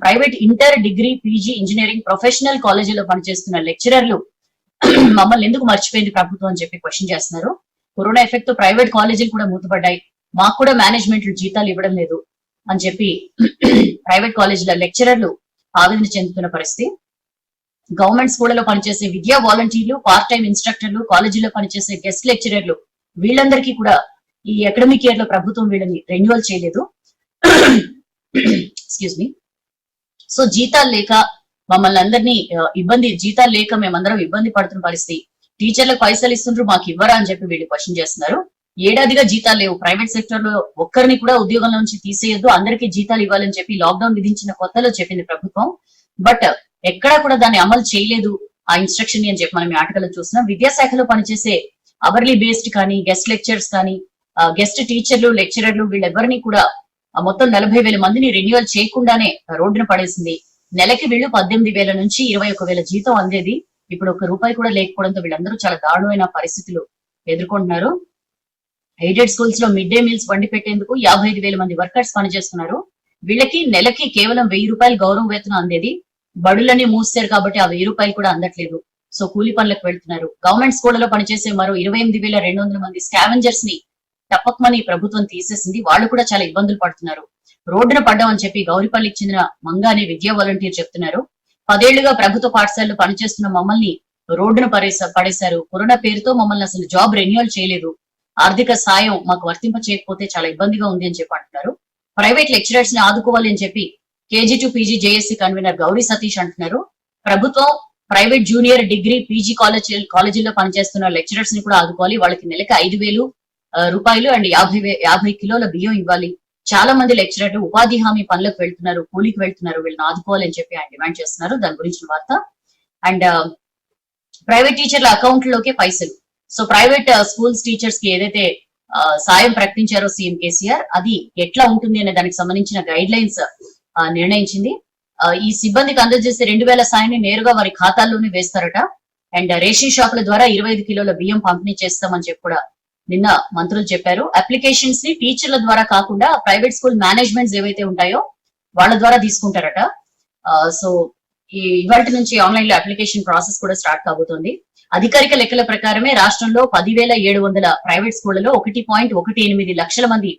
private inter, degree, PG, engineering, professional కాలేజీలో పనిచేస్తున్న లెక్చరర్లు మమ్మల్ని ఎందుకు మర్చిపోయింది ప్రభుత్వం అని చెప్పి క్వశ్చన్ చేస్తున్నారు. కరోనా ఎఫెక్ట్ తో ప్రైవేట్ కాలేజీలు కూడా మూతపడ్డాయి, మాకు కూడా మేనేజ్మెంట్ జీతాలు ఇవ్వడం లేదు అని చెప్పి ప్రైవేట్ కాలేజీల లెక్చరర్లు ఆవేదన చెందుతున్న పరిస్థితి. గవర్నమెంట్ స్కూళ్లలో పనిచేసే విద్యా వాలంటీర్లు, పార్ట్ టైం ఇన్స్ట్రక్టర్లు, కాలేజీలో పనిచేసే గెస్ట్ లెక్చరర్లు వీళ్ళందరికీ కూడా ఈ అకాడమిక్ ఇయర్ లో ప్రభుత్వం వీళ్ళని రెన్యువల్ చేయలేదు. Excuse me. సో జీతాలు లేక మమ్మల్ని అందరినీ జీతాలు లేక మేమందరం ఇబ్బంది పడుతున్న పరిస్థితి. టీచర్లకు పైసలు ఇస్తుండ్రు, మాకు ఇవ్వరా అని చెప్పి వీళ్ళు క్వశ్చన్ చేస్తున్నారు. ఏడాదిగా జీతాలు లేవు. ప్రైవేట్ సెక్టర్ లో ఒక్కరిని కూడా ఉద్యోగంలో నుంచి తీసేయొద్దు, అందరికీ జీతాలు ఇవ్వాలని చెప్పి లాక్డౌన్ విధించిన కొత్తలో చెప్పింది ప్రభుత్వం. బట్ ఎక్కడా కూడా దాన్ని అమలు చేయలేదు ఆ ఇన్స్ట్రక్షన్ అని చెప్పి మనం ఈ ఆర్టికల్ చూస్తున్నాం. విద్యాశాఖలో పనిచేసే అవర్లీ బేస్డ్ కానీ, గెస్ట్ లెక్చర్స్ కానీ, గెస్ట్ టీచర్లు, లెక్చరర్లు వీళ్ళెవరిని కూడా మొత్తం 40,000 మందిని రెన్యువల్ చేయకుండానే రోడ్డున పడేసింది. నెలకి వీళ్ళు 18,000 నుంచి 21,000 జీతం అందేది. ఇప్పుడు ₹1 కూడా లేకపోవడంతో వీళ్ళందరూ చాలా దారుణమైన పరిస్థితులు ఎదుర్కొంటున్నారు. ఎయిడెడ్ స్కూల్స్ లో మిడ్ డే మీల్స్ వండి పెట్టేందుకు 55,000 మంది వర్కర్స్ పనిచేస్తున్నారు. వీళ్ళకి నెలకి కేవలం ₹1,000 గౌరవ వేతనం అందేది. బడులన్నీ మూసారు కాబట్టి ఆ ₹1,000 కూడా అందట్లేదు. సో కూలి పనులకు వెళ్తున్నారు. గవర్నమెంట్ స్కూళ్లలో పనిచేసే మరో 28,200 మంది స్కావెంజర్స్ ని తప్పకమని ప్రభుత్వం తీసేసింది. వాళ్ళు కూడా చాలా ఇబ్బందులు పడుతున్నారు. రోడ్డున పడ్డామని చెప్పి గౌరిపల్లికి చెందిన మంగ అనే విద్యా వాలంటీర్ చెప్తున్నారు. 10 ఏళ్లుగా ప్రభుత్వ పాఠశాలలో పనిచేస్తున్న మమ్మల్ని రోడ్డున పడేశారు. కరోనా పేరుతో మమ్మల్ని అసలు జాబ్ రెన్యువల్ చేయలేదు. ఆర్థిక సాయం మాకు వర్తింప చేయకపోతే చాలా ఇబ్బందిగా ఉంది అని చెప్పి అంటున్నారు. ప్రైవేట్ లెక్చరర్స్ ని ఆదుకోవాలి అని చెప్పి KG to PG JAC convener Gauri Satish అంటున్నారు. ప్రభుత్వం ప్రైవేట్ జూనియర్ డిగ్రీ పీజీ కాలేజీల్లో పనిచేస్తున్న లెక్చరర్స్ ని కూడా ఆదుకోవాలి. వాళ్ళకి నెలకి ₹5,000 అండ్ 50 కిలోల బియ్యం ఇవ్వాలి. చాలా మంది లెక్చరర్లు ఉపాధి హామీ పనులకు వెళ్తున్నారు, కూలికి వెళ్తున్నారు. వీళ్ళని ఆదుకోవాలని చెప్పి ఆయన డిమాండ్ చేస్తున్నారు. దాని గురించిన వార్త. అండ్ ప్రైవేట్ టీచర్ల అకౌంట్ లోకే పైసలు. సో ప్రైవేట్ స్కూల్స్ టీచర్స్ కి ఏదైతే సాయం ప్రకటించారో సీఎం కేసీఆర్, అది ఎట్లా ఉంటుంది అనే దానికి సంబంధించిన గైడ్ లైన్స్ నిర్ణయించింది. ఈ సిబ్బందికి అందజేసే 2,000 సాయాన్ని నేరుగా వారి ఖాతాల్లోనే వేస్తారట. అండ్ రేషన్ షాపుల ద్వారా 25 కిలోల బియ్యం పంపిణీ చేస్తామని చెప్పి కూడా నిన్న మంత్రులు చెప్పారు. అప్లికేషన్స్ ని టీచర్ల ద్వారా కాకుండా ప్రైవేట్ స్కూల్ మేనేజ్మెంట్స్ ఏవైతే ఉంటాయో వాళ్ళ ద్వారా తీసుకుంటారట. సో ఇవాళ నుంచి ఆన్లైన్ లో అప్లికేషన్ ప్రాసెస్ కూడా స్టార్ట్ కాబోతోంది. అధికారిక లెక్కల ప్రకారమే రాష్ట్రంలో 10,700 ప్రైవేట్ స్కూళ్లలో 1.18 లక్షల మంది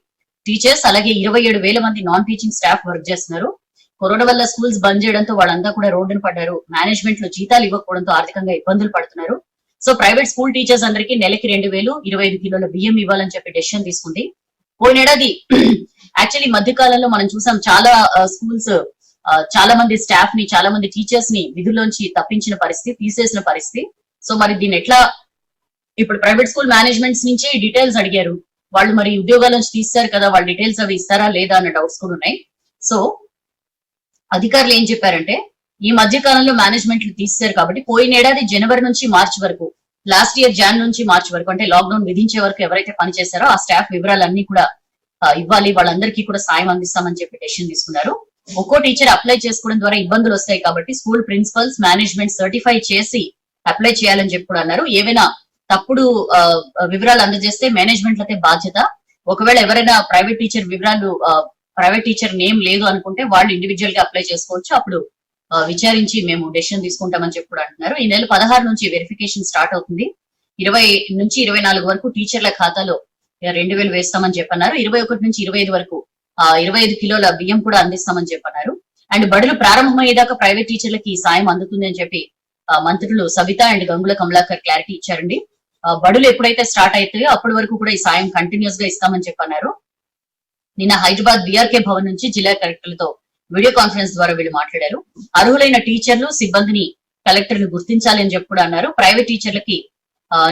టీచర్స్, అలాగే 27,000 మంది నాన్ టీచింగ్ స్టాఫ్ వర్క్ చేస్తున్నారు. కరోనా వల్ల స్కూల్స్ బంద్ చేయడంతో వాళ్ళంతా కూడా రోడ్డున పడ్డారు. మేనేజ్మెంట్ లో జీతాలు ఇవ్వకపోవడంతో ఆర్థికంగా ఇబ్బందులు పడుతున్నారు. సో ప్రైవేట్ స్కూల్ టీచర్స్ అందరికీ నెలకి 2,000, 25 కిలోల బియ్యం ఇవ్వాలని చెప్పి డెసిషన్ తీసుకుంది. పోయినేడాది యాక్చువల్లీ మధ్య కాలంలో మనం చూసాం, చాలా స్కూల్స్ చాలా మంది స్టాఫ్ ని, చాలా మంది టీచర్స్ ని విధుల్లోంచి తప్పించిన పరిస్థితి, తీసేసిన పరిస్థితి. సో మరి దీన్ని ఎట్లా, ఇప్పుడు ప్రైవేట్ స్కూల్ మేనేజ్మెంట్స్ నుంచి డీటెయిల్స్ అడిగారు. వాళ్ళు మరి ఉద్యోగాల నుంచి తీస్తారు కదా, వాళ్ళ డీటెయిల్స్ అవి ఇస్తారా లేదా అన్న డౌట్స్ కూడా ఉన్నాయి. సో అధికారులు ఏం చెప్పారంటే, ఈ మధ్య కాలంలో మేనేజ్మెంట్లు తీస్తారు కాబట్టి పోయినేడాది జనవరి నుంచి మార్చి వరకు, లాస్ట్ ఇయర్ జాన్ నుంచి మార్చి వరకు, అంటే లాక్డౌన్ విధించే వరకు ఎవరైతే పనిచేశారో ఆ స్టాఫ్ వివరాలన్నీ కూడా ఇవ్వాలి, వాళ్ళందరికీ కూడా సాయం అందిస్తామని చెప్పి డెసిషన్ తీసుకున్నారు. ఒక్కో టీచర్ అప్లై చేసుకోవడం ద్వారా ఇబ్బందులు వస్తాయి కాబట్టి స్కూల్ ప్రిన్సిపల్స్, మేనేజ్మెంట్ సర్టిఫై చేసి అప్లై చేయాలని చెప్పి కూడా అన్నారు. ఏవైనా తప్పుడు వివరాలు అందజేస్తే మేనేజ్మెంట్ లకే బాధ్యత. ఒకవేళ ఎవరైనా ప్రైవేట్ టీచర్ వివరాలు, ప్రైవేట్ టీచర్ నేమ్ లేదు అనుకుంటే వాళ్ళు ఇండివిజువల్ గా అప్లై చేసుకోవచ్చు. అప్పుడు విచారించి మేము డెసిషన్ తీసుకుంటామని చెప్పి కూడా అంటున్నారు. ఈ నెల 16 నుంచి వెరిఫికేషన్ స్టార్ట్ అవుతుంది. 20 నుంచి 24 వరకు టీచర్ల ఖాతాలో 2,000 వేస్తామని చెప్పన్నారు. 21 నుంచి 25 వరకు 25 కిలోల బియ్యం కూడా అందిస్తామని చెప్పన్నారు. అండ్ బడులు ప్రారంభమయ్యేదాకా ప్రైవేట్ టీచర్లకి సాయం అందుతుంది అని చెప్పి మంత్రులు సవిత అండ్ గంగుల కమలాకర్ క్లారిటీ ఇచ్చారండి. బడులు ఎప్పుడైతే స్టార్ట్ అవుతాయో అప్పటి వరకు కూడా ఈ సాయం కంటిన్యూస్ గా ఇస్తామని చెప్పన్నారు. నిన్న హైదరాబాద్ బీఆర్కే భవన్ నుంచి జిల్లా కలెక్టర్లతో వీడియో కాన్ఫరెన్స్ ద్వారా వీళ్ళు మాట్లాడారు. అర్హులైన టీచర్లు, సిబ్బందిని కలెక్టర్లు గుర్తించాలి అని చెప్పి కూడా అన్నారు. ప్రైవేట్ టీచర్లకి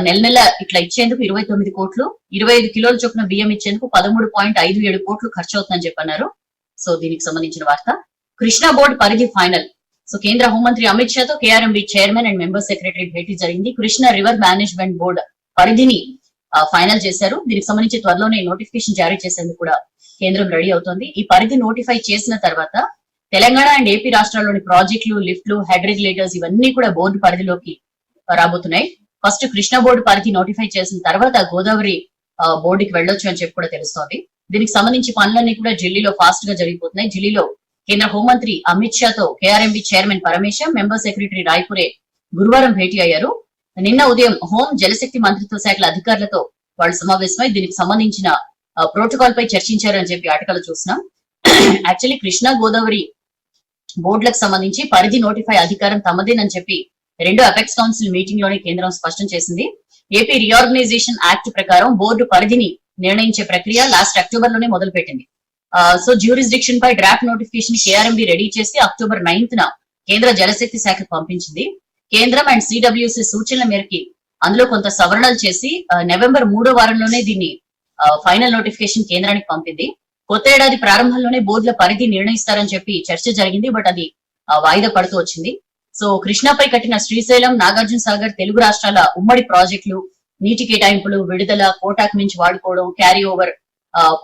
నెల ఇట్లా ఇచ్చేందుకు 29 కోట్లు, 25 కిలోల చొప్పున బియ్యం ఇచ్చేందుకు 13.57 కోట్లు ఖర్చు అవుతుందని చెప్పన్నారు. సో దీనికి సంబంధించిన వార్త. కృష్ణా బోర్డు పరిధి ఫైనల్. సో కేంద్ర హోంమంత్రి అమిత్ షాతో KRMB chairman and member secretary భేటీ జరిగింది. కృష్ణా రివర్ మేనేజ్మెంట్ బోర్డు పరిధిని ఫైనల్ చేశారు. దీనికి సంబంధించి త్వరలోనే నోటిఫికేషన్ జారీ చేసేందుకు కూడా కేంద్రం రెడీ అవుతోంది. ఈ పరిధి నోటిఫై చేసిన తర్వాత తెలంగాణ అండ్ ఏపీ రాష్ట్రాల్లోని ప్రాజెక్టులు, లిఫ్ట్లు, హెడ్ రెగ్యులేటర్స్ ఇవన్నీ కూడా బోర్డు పరిధిలోకి రాబోతున్నాయి. ఫస్ట్ కృష్ణా బోర్డు పరిధి నోటిఫై చేసిన తర్వాత గోదావరి బోర్డుకి వెళ్ళొచ్చు అని చెప్పి కూడా తెలుస్తోంది. దీనికి సంబంధించి పనులన్నీ కూడా ఢిల్లీలో ఫాస్ట్ గా జరిగిపోతున్నాయి. ఢిల్లీలో కేంద్ర హోంమంత్రి అమిత్ షాతో KRMB chairman Parameshwar, member secretary Raipure గురువారం భేటీ అయ్యారు. నిన్న ఉదయం హోం, జలశక్తి మంత్రిత్వ శాఖల అధికారులతో వాళ్ళు సమావేశమై దీనికి సంబంధించిన ప్రోటోకాల్ పై చర్చించారు అని చెప్పి ఆర్టికల్ చూస్తున్నాం. యాక్చువల్లీ కృష్ణా గోదావరి బోర్డులకు సంబంధించి పరిధి నోటిఫై అధికారం తమదేనని చెప్పి రెండు అపెక్స్ కౌన్సిల్ మీటింగ్ లోనే కేంద్రం స్పష్టం చేసింది. ఏపీ రీఆర్గనైజేషన్ యాక్ట్ ప్రకారం బోర్డు పరిధిని నిర్ణయించే ప్రక్రియ లాస్ట్ అక్టోబర్ లోనే మొదలుపెట్టింది. సో జ్యూరిస్డిక్షన్ పై డ్రాఫ్ట్ నోటిఫికేషన్ కేఆర్ఎంబి రెడీ చేసి అక్టోబర్ 9th కేంద్ర జలశక్తి శాఖ పంపించింది. కేంద్రం అండ్ సిడబ్ల్యూసి సూచనల మేరకి అందులో కొంత సవరణలు చేసి నవంబర్ 3వ వారంలోనే దీన్ని ఫైనల్ నోటిఫికేషన్ కేంద్రానికి పంపింది. కొత్త ఏడాది ప్రారంభంలోనే బోర్డుల పరిధి నిర్ణయిస్తారని చెప్పి చర్చ జరిగింది. బట్ అది వాయిదా పడుతూ వచ్చింది. సో కృష్ణాపై కట్టిన శ్రీశైలం, నాగార్జున సాగర్ తెలుగు రాష్ట్రాల ఉమ్మడి ప్రాజెక్టులు, నీటి కేటాయింపులు, విడుదల, కోటాకు మించి వాడుకోవడం, క్యారీ ఓవర్,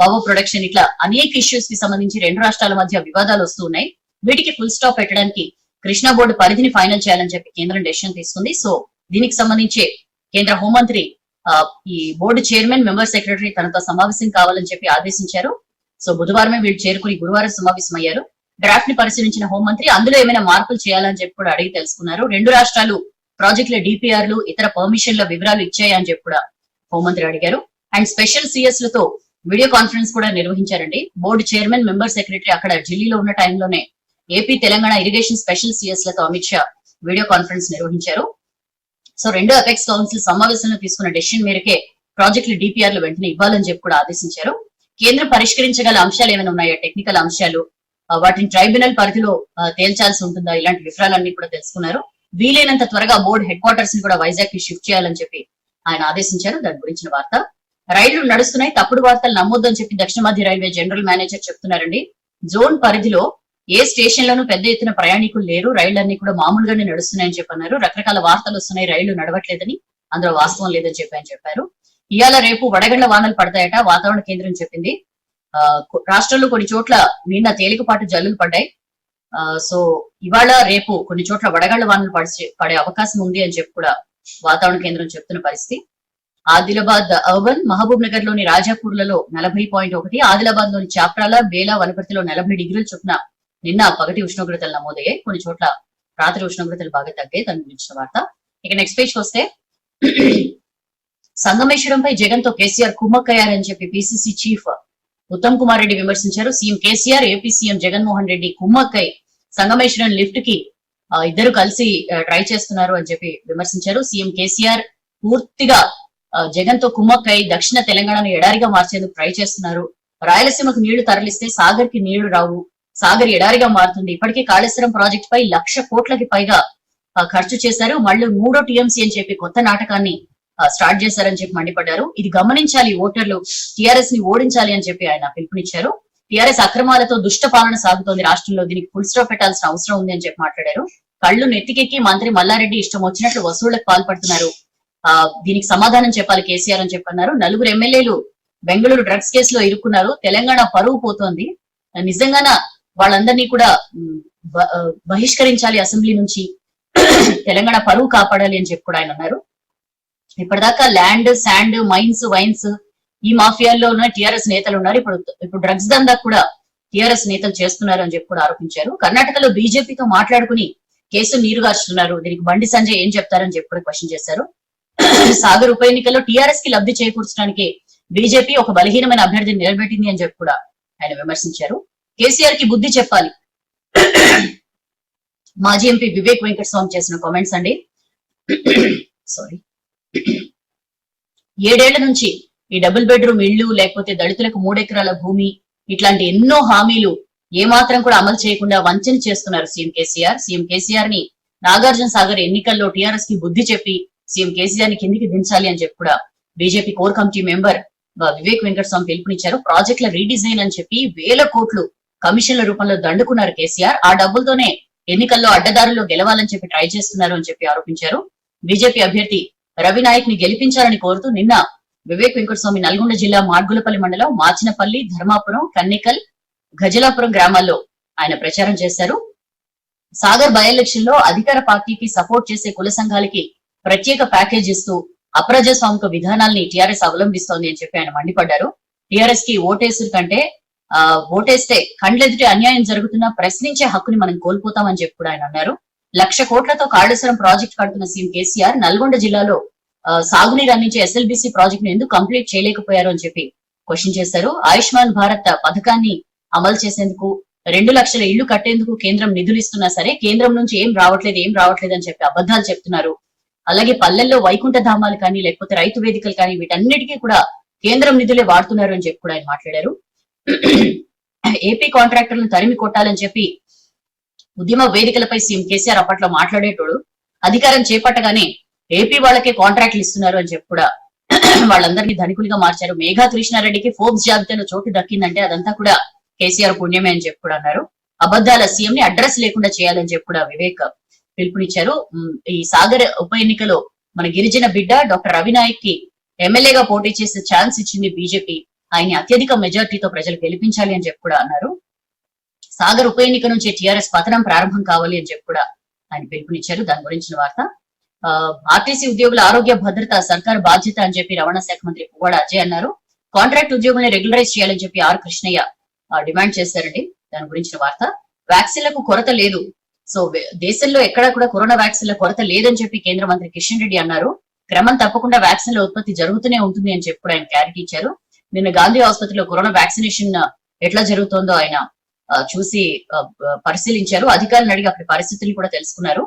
పవర్ ప్రొడక్షన్, ఇట్లా అనేక ఇష్యూస్ కి సంబంధించి రెండు రాష్ట్రాల మధ్య వివాదాలు వస్తూ ఉన్నాయి. వీటికి ఫుల్ స్టాప్ పెట్టడానికి కృష్ణా బోర్డు పరిధిని ఫైనల్ చేయాలని చెప్పి కేంద్రం డెసిషన్ తీసుకుంది. సో దీనికి సంబంధించి కేంద్ర హోంమంత్రి ఈ బోర్డు చైర్మన్, మెంబర్ సెక్రటరీ తనతో సమావేశం కావాలని చెప్పి ఆదేశించారు. సో బుధవారమే వీళ్ళు చేరుకుని గురువారం సమావేశం అయ్యారు. డ్రాఫ్ట్ ని పరిశీలించిన హోంమంత్రి అందులో ఏమైనా మార్పులు చేయాలని చెప్పి కూడా అడిగి తెలుసుకున్నారు. రెండు రాష్ట్రాలు ప్రాజెక్టుల డిపిఆర్లు, ఇతర పర్మిషన్ల వివరాలు ఇచ్చాయని చెప్పి కూడా హోంమంత్రి అడిగారు. అండ్ స్పెషల్ సిఎస్ లతో వీడియో కాన్ఫరెన్స్ కూడా నిర్వహించారండి. బోర్డు చైర్మన్, మెంబర్ సెక్రటరీ అక్కడ ఢిల్లీలో ఉన్న టైంలోనే AP, Telangana irrigation special CS లతో అమిత్ షా వీడియో కాన్ఫరెన్స్ నిర్వహించారు. సో రెండు అపెక్స్ కౌన్సిల్ సమావేశంలో తీసుకున్న డెసిషన్ మేరకే ప్రాజెక్టుల డిపిఆర్లు వెంటనే ఇవ్వాలని చెప్పి కూడా ఆదేశించారు. కేంద్రం పరిష్కరించగల అంశాలు ఏమైనా ఉన్నాయా, టెక్నికల్ అంశాలు, వాటిని ట్రైబ్యునల్ పరిధిలో తేల్చాల్సి ఉంటుందా, ఇలాంటి వివరాలన్నీ కూడా తెలుసుకున్నారు. వీలైనంత త్వరగా బోర్డు హెడ్ క్వార్టర్స్ ని కూడా వైజాగ్ కి షిఫ్ట్ చేయాలని చెప్పి ఆయన ఆదేశించారు. దాని గురించిన వార్త. రైళ్లు నడుస్తున్నాయి, తప్పుడు వార్తలు నమ్మొద్దని చెప్పి దక్షిణ మధ్య రైల్వే జనరల్ మేనేజర్ చెప్తున్నారండి. జోన్ పరిధిలో ఏ స్టేషన్ లోనూ పెద్ద ఎత్తున ప్రయాణికులు లేరు, రైళ్లన్నీ కూడా మామూలుగానే నడుస్తున్నాయని చెప్పన్నారు. రకరకాల వార్తలు వస్తున్నాయి, రైళ్లు నడవట్లేదని, అందులో వాస్తవం లేదని చెప్పి ఆయన చెప్పారు. ఇవాళ రేపు వడగండ్ల వానలు పడతాయట వాతావరణ కేంద్రం చెప్పింది. రాష్ట్రంలో కొన్ని చోట్ల నిన్న తేలికపాటి జల్లులు పడ్డాయి. సో ఇవాళ రేపు కొన్ని చోట్ల వడగండ్ల వానలు పడే అవకాశం ఉంది అని చెప్పి కూడా వాతావరణ కేంద్రం చెప్తున్న పరిస్థితి. ఆదిలాబాద్ అర్బన్, మహబూబ్ నగర్ లోని రాజాపూర్లలో 40.1, ఆదిలాబాద్ లోని చాప్రాల, బేలా, వనపర్తిలో 40 డిగ్రీల చొప్పున నిన్న పగటి ఉష్ణోగ్రతలు నమోదయ్యాయి. కొన్ని చోట్ల రాత్రి ఉష్ణోగ్రతలు బాగా తగ్గాయి. దాని గురించిన వార్త. ఇక నెక్స్ట్ పేజ్ వస్తే, సంగమేశ్వరంపై జగన్ తో కేసీఆర్ కుమ్మక్కయ్యారని చెప్పి పిసిసి చీఫ్ ఉత్తమ్ కుమార్ రెడ్డి విమర్శించారు. CM KCR, AP CM Jaganmohan Reddy కుమ్మక్కై సంగమేశ్వరం లిఫ్ట్ కి ఇద్దరు కలిసి ట్రై చేస్తున్నారు అని చెప్పి విమర్శించారు. సీఎం కేసీఆర్ పూర్తిగా జగన్ తో కుమ్మక్కై దక్షిణ తెలంగాణను ఎడారిగా మార్చేందుకు ట్రై చేస్తున్నారు. రాయలసీమకు నీళ్లు తరలిస్తే సాగర్ కి నీళ్లు రావు, సాగర్ ఎడారిగా మారుతుంది. ఇప్పటికే కాళేశ్వరం ప్రాజెక్టు పై 1,00,000 కోట్లకి పైగా ఖర్చు చేశారు. మళ్ళీ 3వ టీఎంసీ అని చెప్పి కొత్త నాటకాన్ని స్టార్ట్ చేశారని చెప్పి మండిపడ్డారు. ఇది గమనించాలి ఓటర్లు, టీఆర్ఎస్ ని ఓడించాలి అని చెప్పి ఆయన పిలుపునిచ్చారు. టీఆర్ఎస్ అక్రమాలతో దుష్ట పాలన సాగుతోంది రాష్ట్రంలో, దీనికి ఫుల్ స్టాప్ పెట్టాల్సిన అవసరం ఉంది అని చెప్పి మాట్లాడారు. కళ్ళు నెత్తికెక్కి మంత్రి మల్లారెడ్డి ఇష్టం వచ్చినట్లు వసూళ్లకు పాల్పడుతున్నారు, దీనికి సమాధానం చెప్పాలి కేసీఆర్ అని చెప్పన్నారు. 4 ఎమ్మెల్యేలు బెంగళూరు డ్రగ్స్ కేసులో ఇరుక్కున్నారు. తెలంగాణ పరువు పోతోంది, నిజంగాన వాళ్ళందరినీ కూడా బహిష్కరించాలి అసెంబ్లీ నుంచి, తెలంగాణ పరువు కాపాడాలి అని చెప్పి కూడా ఆయన అన్నారు. ఇప్పటిదాకా ల్యాండ్, శాండ్, మైన్స్, వైన్స్ ఈ మాఫియాల్లో ఉన్న టీఆర్ఎస్ నేతలు ఉన్నారు. ఇప్పుడు డ్రగ్స్ దందా కూడా టీఆర్ఎస్ నేతలు చేస్తున్నారు అని చెప్పి కూడా ఆరోపించారు. కర్ణాటకలో బీజేపీతో మాట్లాడుకుని కేసులు నీరుగార్చుతున్నారు, దీనికి బండి సంజయ్ ఏం చెప్తారని చెప్పి కూడా క్వశ్చన్ చేశారు. సాగర్ ఉప ఎన్నికల్లో టీఆర్ఎస్ కి లబ్ధి చేకూర్చడానికి బీజేపీ ఒక బలహీనమైన అభ్యర్థిని నిలబెట్టింది అని చెప్పి కూడా ఆయన విమర్శించారు. కేసీఆర్ కి బుద్ధి చెప్పాలి మాజీ ఎంపీ వివేక్ వెంకటస్వామి చేసిన కామెంట్స్ అండి. సారీ, 7 ఏళ్ల నుంచి ఈ డబుల్ బెడ్రూమ్ ఇళ్లు, లేకపోతే దళితులకు 3 ఎకరాల భూమి, ఇట్లాంటి ఎన్నో హామీలు ఏమాత్రం కూడా అమలు చేయకుండా వంచన చేస్తున్నారు సీఎం కేసీఆర్. సీఎం కేసీఆర్ ని నాగార్జున సాగర్ ఎన్నికల్లో టీఆర్ఎస్ కి బుద్ధి చెప్పి సీఎం కేసీఆర్ ని కిందికి దించాలి అని చెప్పి కూడా BJP core committee member Vivek Venkataswamy పిలుపునిచ్చారు. ప్రాజెక్టుల రీడిజైన్ అని చెప్పి 1000 కోట్లు కమిషన్ల రూపంలో దండుకున్నారు కేసీఆర్. ఆ డబ్బులతోనే ఎన్నికల్లో అడ్డదారుల్లో గెలవాలని చెప్పి ట్రై చేస్తున్నారు అని చెప్పి ఆరోపించారు. బీజేపీ అభ్యర్థి రవి నాయక్ ని గెలిపించాలని కోరుతూ నిన్న వివేక్ వెంకటస్వామి నల్గొండ జిల్లా మార్గులపల్లి మండలం మాచినపల్లి, ధర్మాపురం, కన్నికల్, గజలాపురం గ్రామాల్లో ఆయన ప్రచారం చేశారు. సాగర్ బై ఎలక్షన్ లో అధికార పార్టీకి సపోర్ట్ చేసే కుల సంఘాలకి ప్రత్యేక ప్యాకేజ్ ఇస్తూ అప్రజాస్వామిక విధానాల్ని టీఆర్ఎస్ అవలంబిస్తోంది అని చెప్పి ఆయన మండిపడ్డారు. టీఆర్ఎస్ కి ఓటేసుల కంటే ఓటేస్తే కండ్లెదుటి అన్యాయం జరుగుతున్నా ప్రశ్నించే హక్కుని మనం కోల్పోతామని చెప్పి కూడా ఆయన అన్నారు. 1,00,000 కోట్లతో కాళేశ్వరం ప్రాజెక్ట్ కడుతున్న సీఎం కేసీఆర్ నల్గొండ జిల్లాలో సాగునీరు అందించే ఎస్ఎల్బీసీ ప్రాజెక్ట్ ను ఎందుకు కంప్లీట్ చేయలేకపోయారు అని చెప్పి క్వశ్చన్ చేశారు. ఆయుష్మాన్ భారత్ పథకాన్ని అమలు చేసేందుకు 2 లక్షల ఇళ్లు కట్టేందుకు కేంద్రం నిధులు ఇస్తున్నా సరే కేంద్రం నుంచి ఏం రావట్లేదు అని చెప్పి అబద్ధాలు చెప్తున్నారు. అలాగే పల్లెల్లో వైకుంఠ ధామాలు కానీ లేకపోతే రైతు వేదికలు కానీ వీటన్నిటికీ కూడా కేంద్రం నిధులే వాడుతున్నారు అని చెప్పి కూడా ఆయన మాట్లాడారు. ఏపీ కాంట్రాక్టర్లను తరిమి కొట్టాలని చెప్పి ఉద్యమ వేదికలపై సీఎం కేసీఆర్ అప్పట్లో మాట్లాడేటోడు. అధికారం చేపట్టగానే ఏపీ వాళ్ళకే కాంట్రాక్ట్లు ఇస్తున్నారు అని చెప్పి కూడా వాళ్ళందరినీ ధనికులుగా మార్చారు. మేఘా కృష్ణారెడ్డికి ఫోర్బ్స్ జాబితాలో చోటు దక్కిందంటే అదంతా కూడా కేసీఆర్ పుణ్యమే అని చెప్పి కూడా అన్నారు. అబద్ధాల సీఎం ని అడ్రస్ లేకుండా చేయాలని చెప్పి కూడా వివేక్ పిలుపునిచ్చారు. ఈ సాగర్ ఉప ఎన్నికలో మన గిరిజన బిడ్డ డాక్టర్ రవినాయక్ కి ఎమ్మెల్యేగా పోటీ చేసే ఛాన్స్ ఇచ్చింది బీజేపీ. ఆయన్ని అత్యధిక మెజార్టీతో ప్రజలు గెలిపించాలి అని చెప్పి కూడా అన్నారు. సాగర్ ఉప ఎన్నిక నుంచి టీఆర్ఎస్ పతనం ప్రారంభం కావాలి అని చెప్పి కూడా ఆయన పిలుపునిచ్చారు. దాని గురించిన వార్త. ఆర్టీసీ ఉద్యోగుల ఆరోగ్య భద్రత సర్కారు బాధ్యత అని చెప్పి రవాణా శాఖ మంత్రి పువ్వాడ అజయ్ అన్నారు. కాంట్రాక్ట్ ఉద్యోగుల్ని రెగ్యులరైజ్ చేయాలని చెప్పి ఆర్ కృష్ణయ్య డిమాండ్ చేశారండి. దాని గురించిన వార్త. వ్యాక్సిన్లకు కొరత లేదు. సో దేశంలో ఎక్కడా కూడా కరోనా వ్యాక్సిన్ల కొరత లేదని చెప్పి కేంద్ర మంత్రి కిషన్ రెడ్డి అన్నారు. క్రమం తప్పకుండా వ్యాక్సిన్ల ఉత్పత్తి జరుగుతూనే ఉంటుంది అని చెప్పి కూడా ఆయన క్లారిటీ ఇచ్చారు. నిన్న గాంధీ ఆసుపత్రిలో కరోనా వ్యాక్సినేషన్ ఎట్లా జరుగుతోందో ఆయన చూసి పరిశీలించారు. అధికారులను అడిగి అక్కడి పరిస్థితులు కూడా తెలుసుకున్నారు.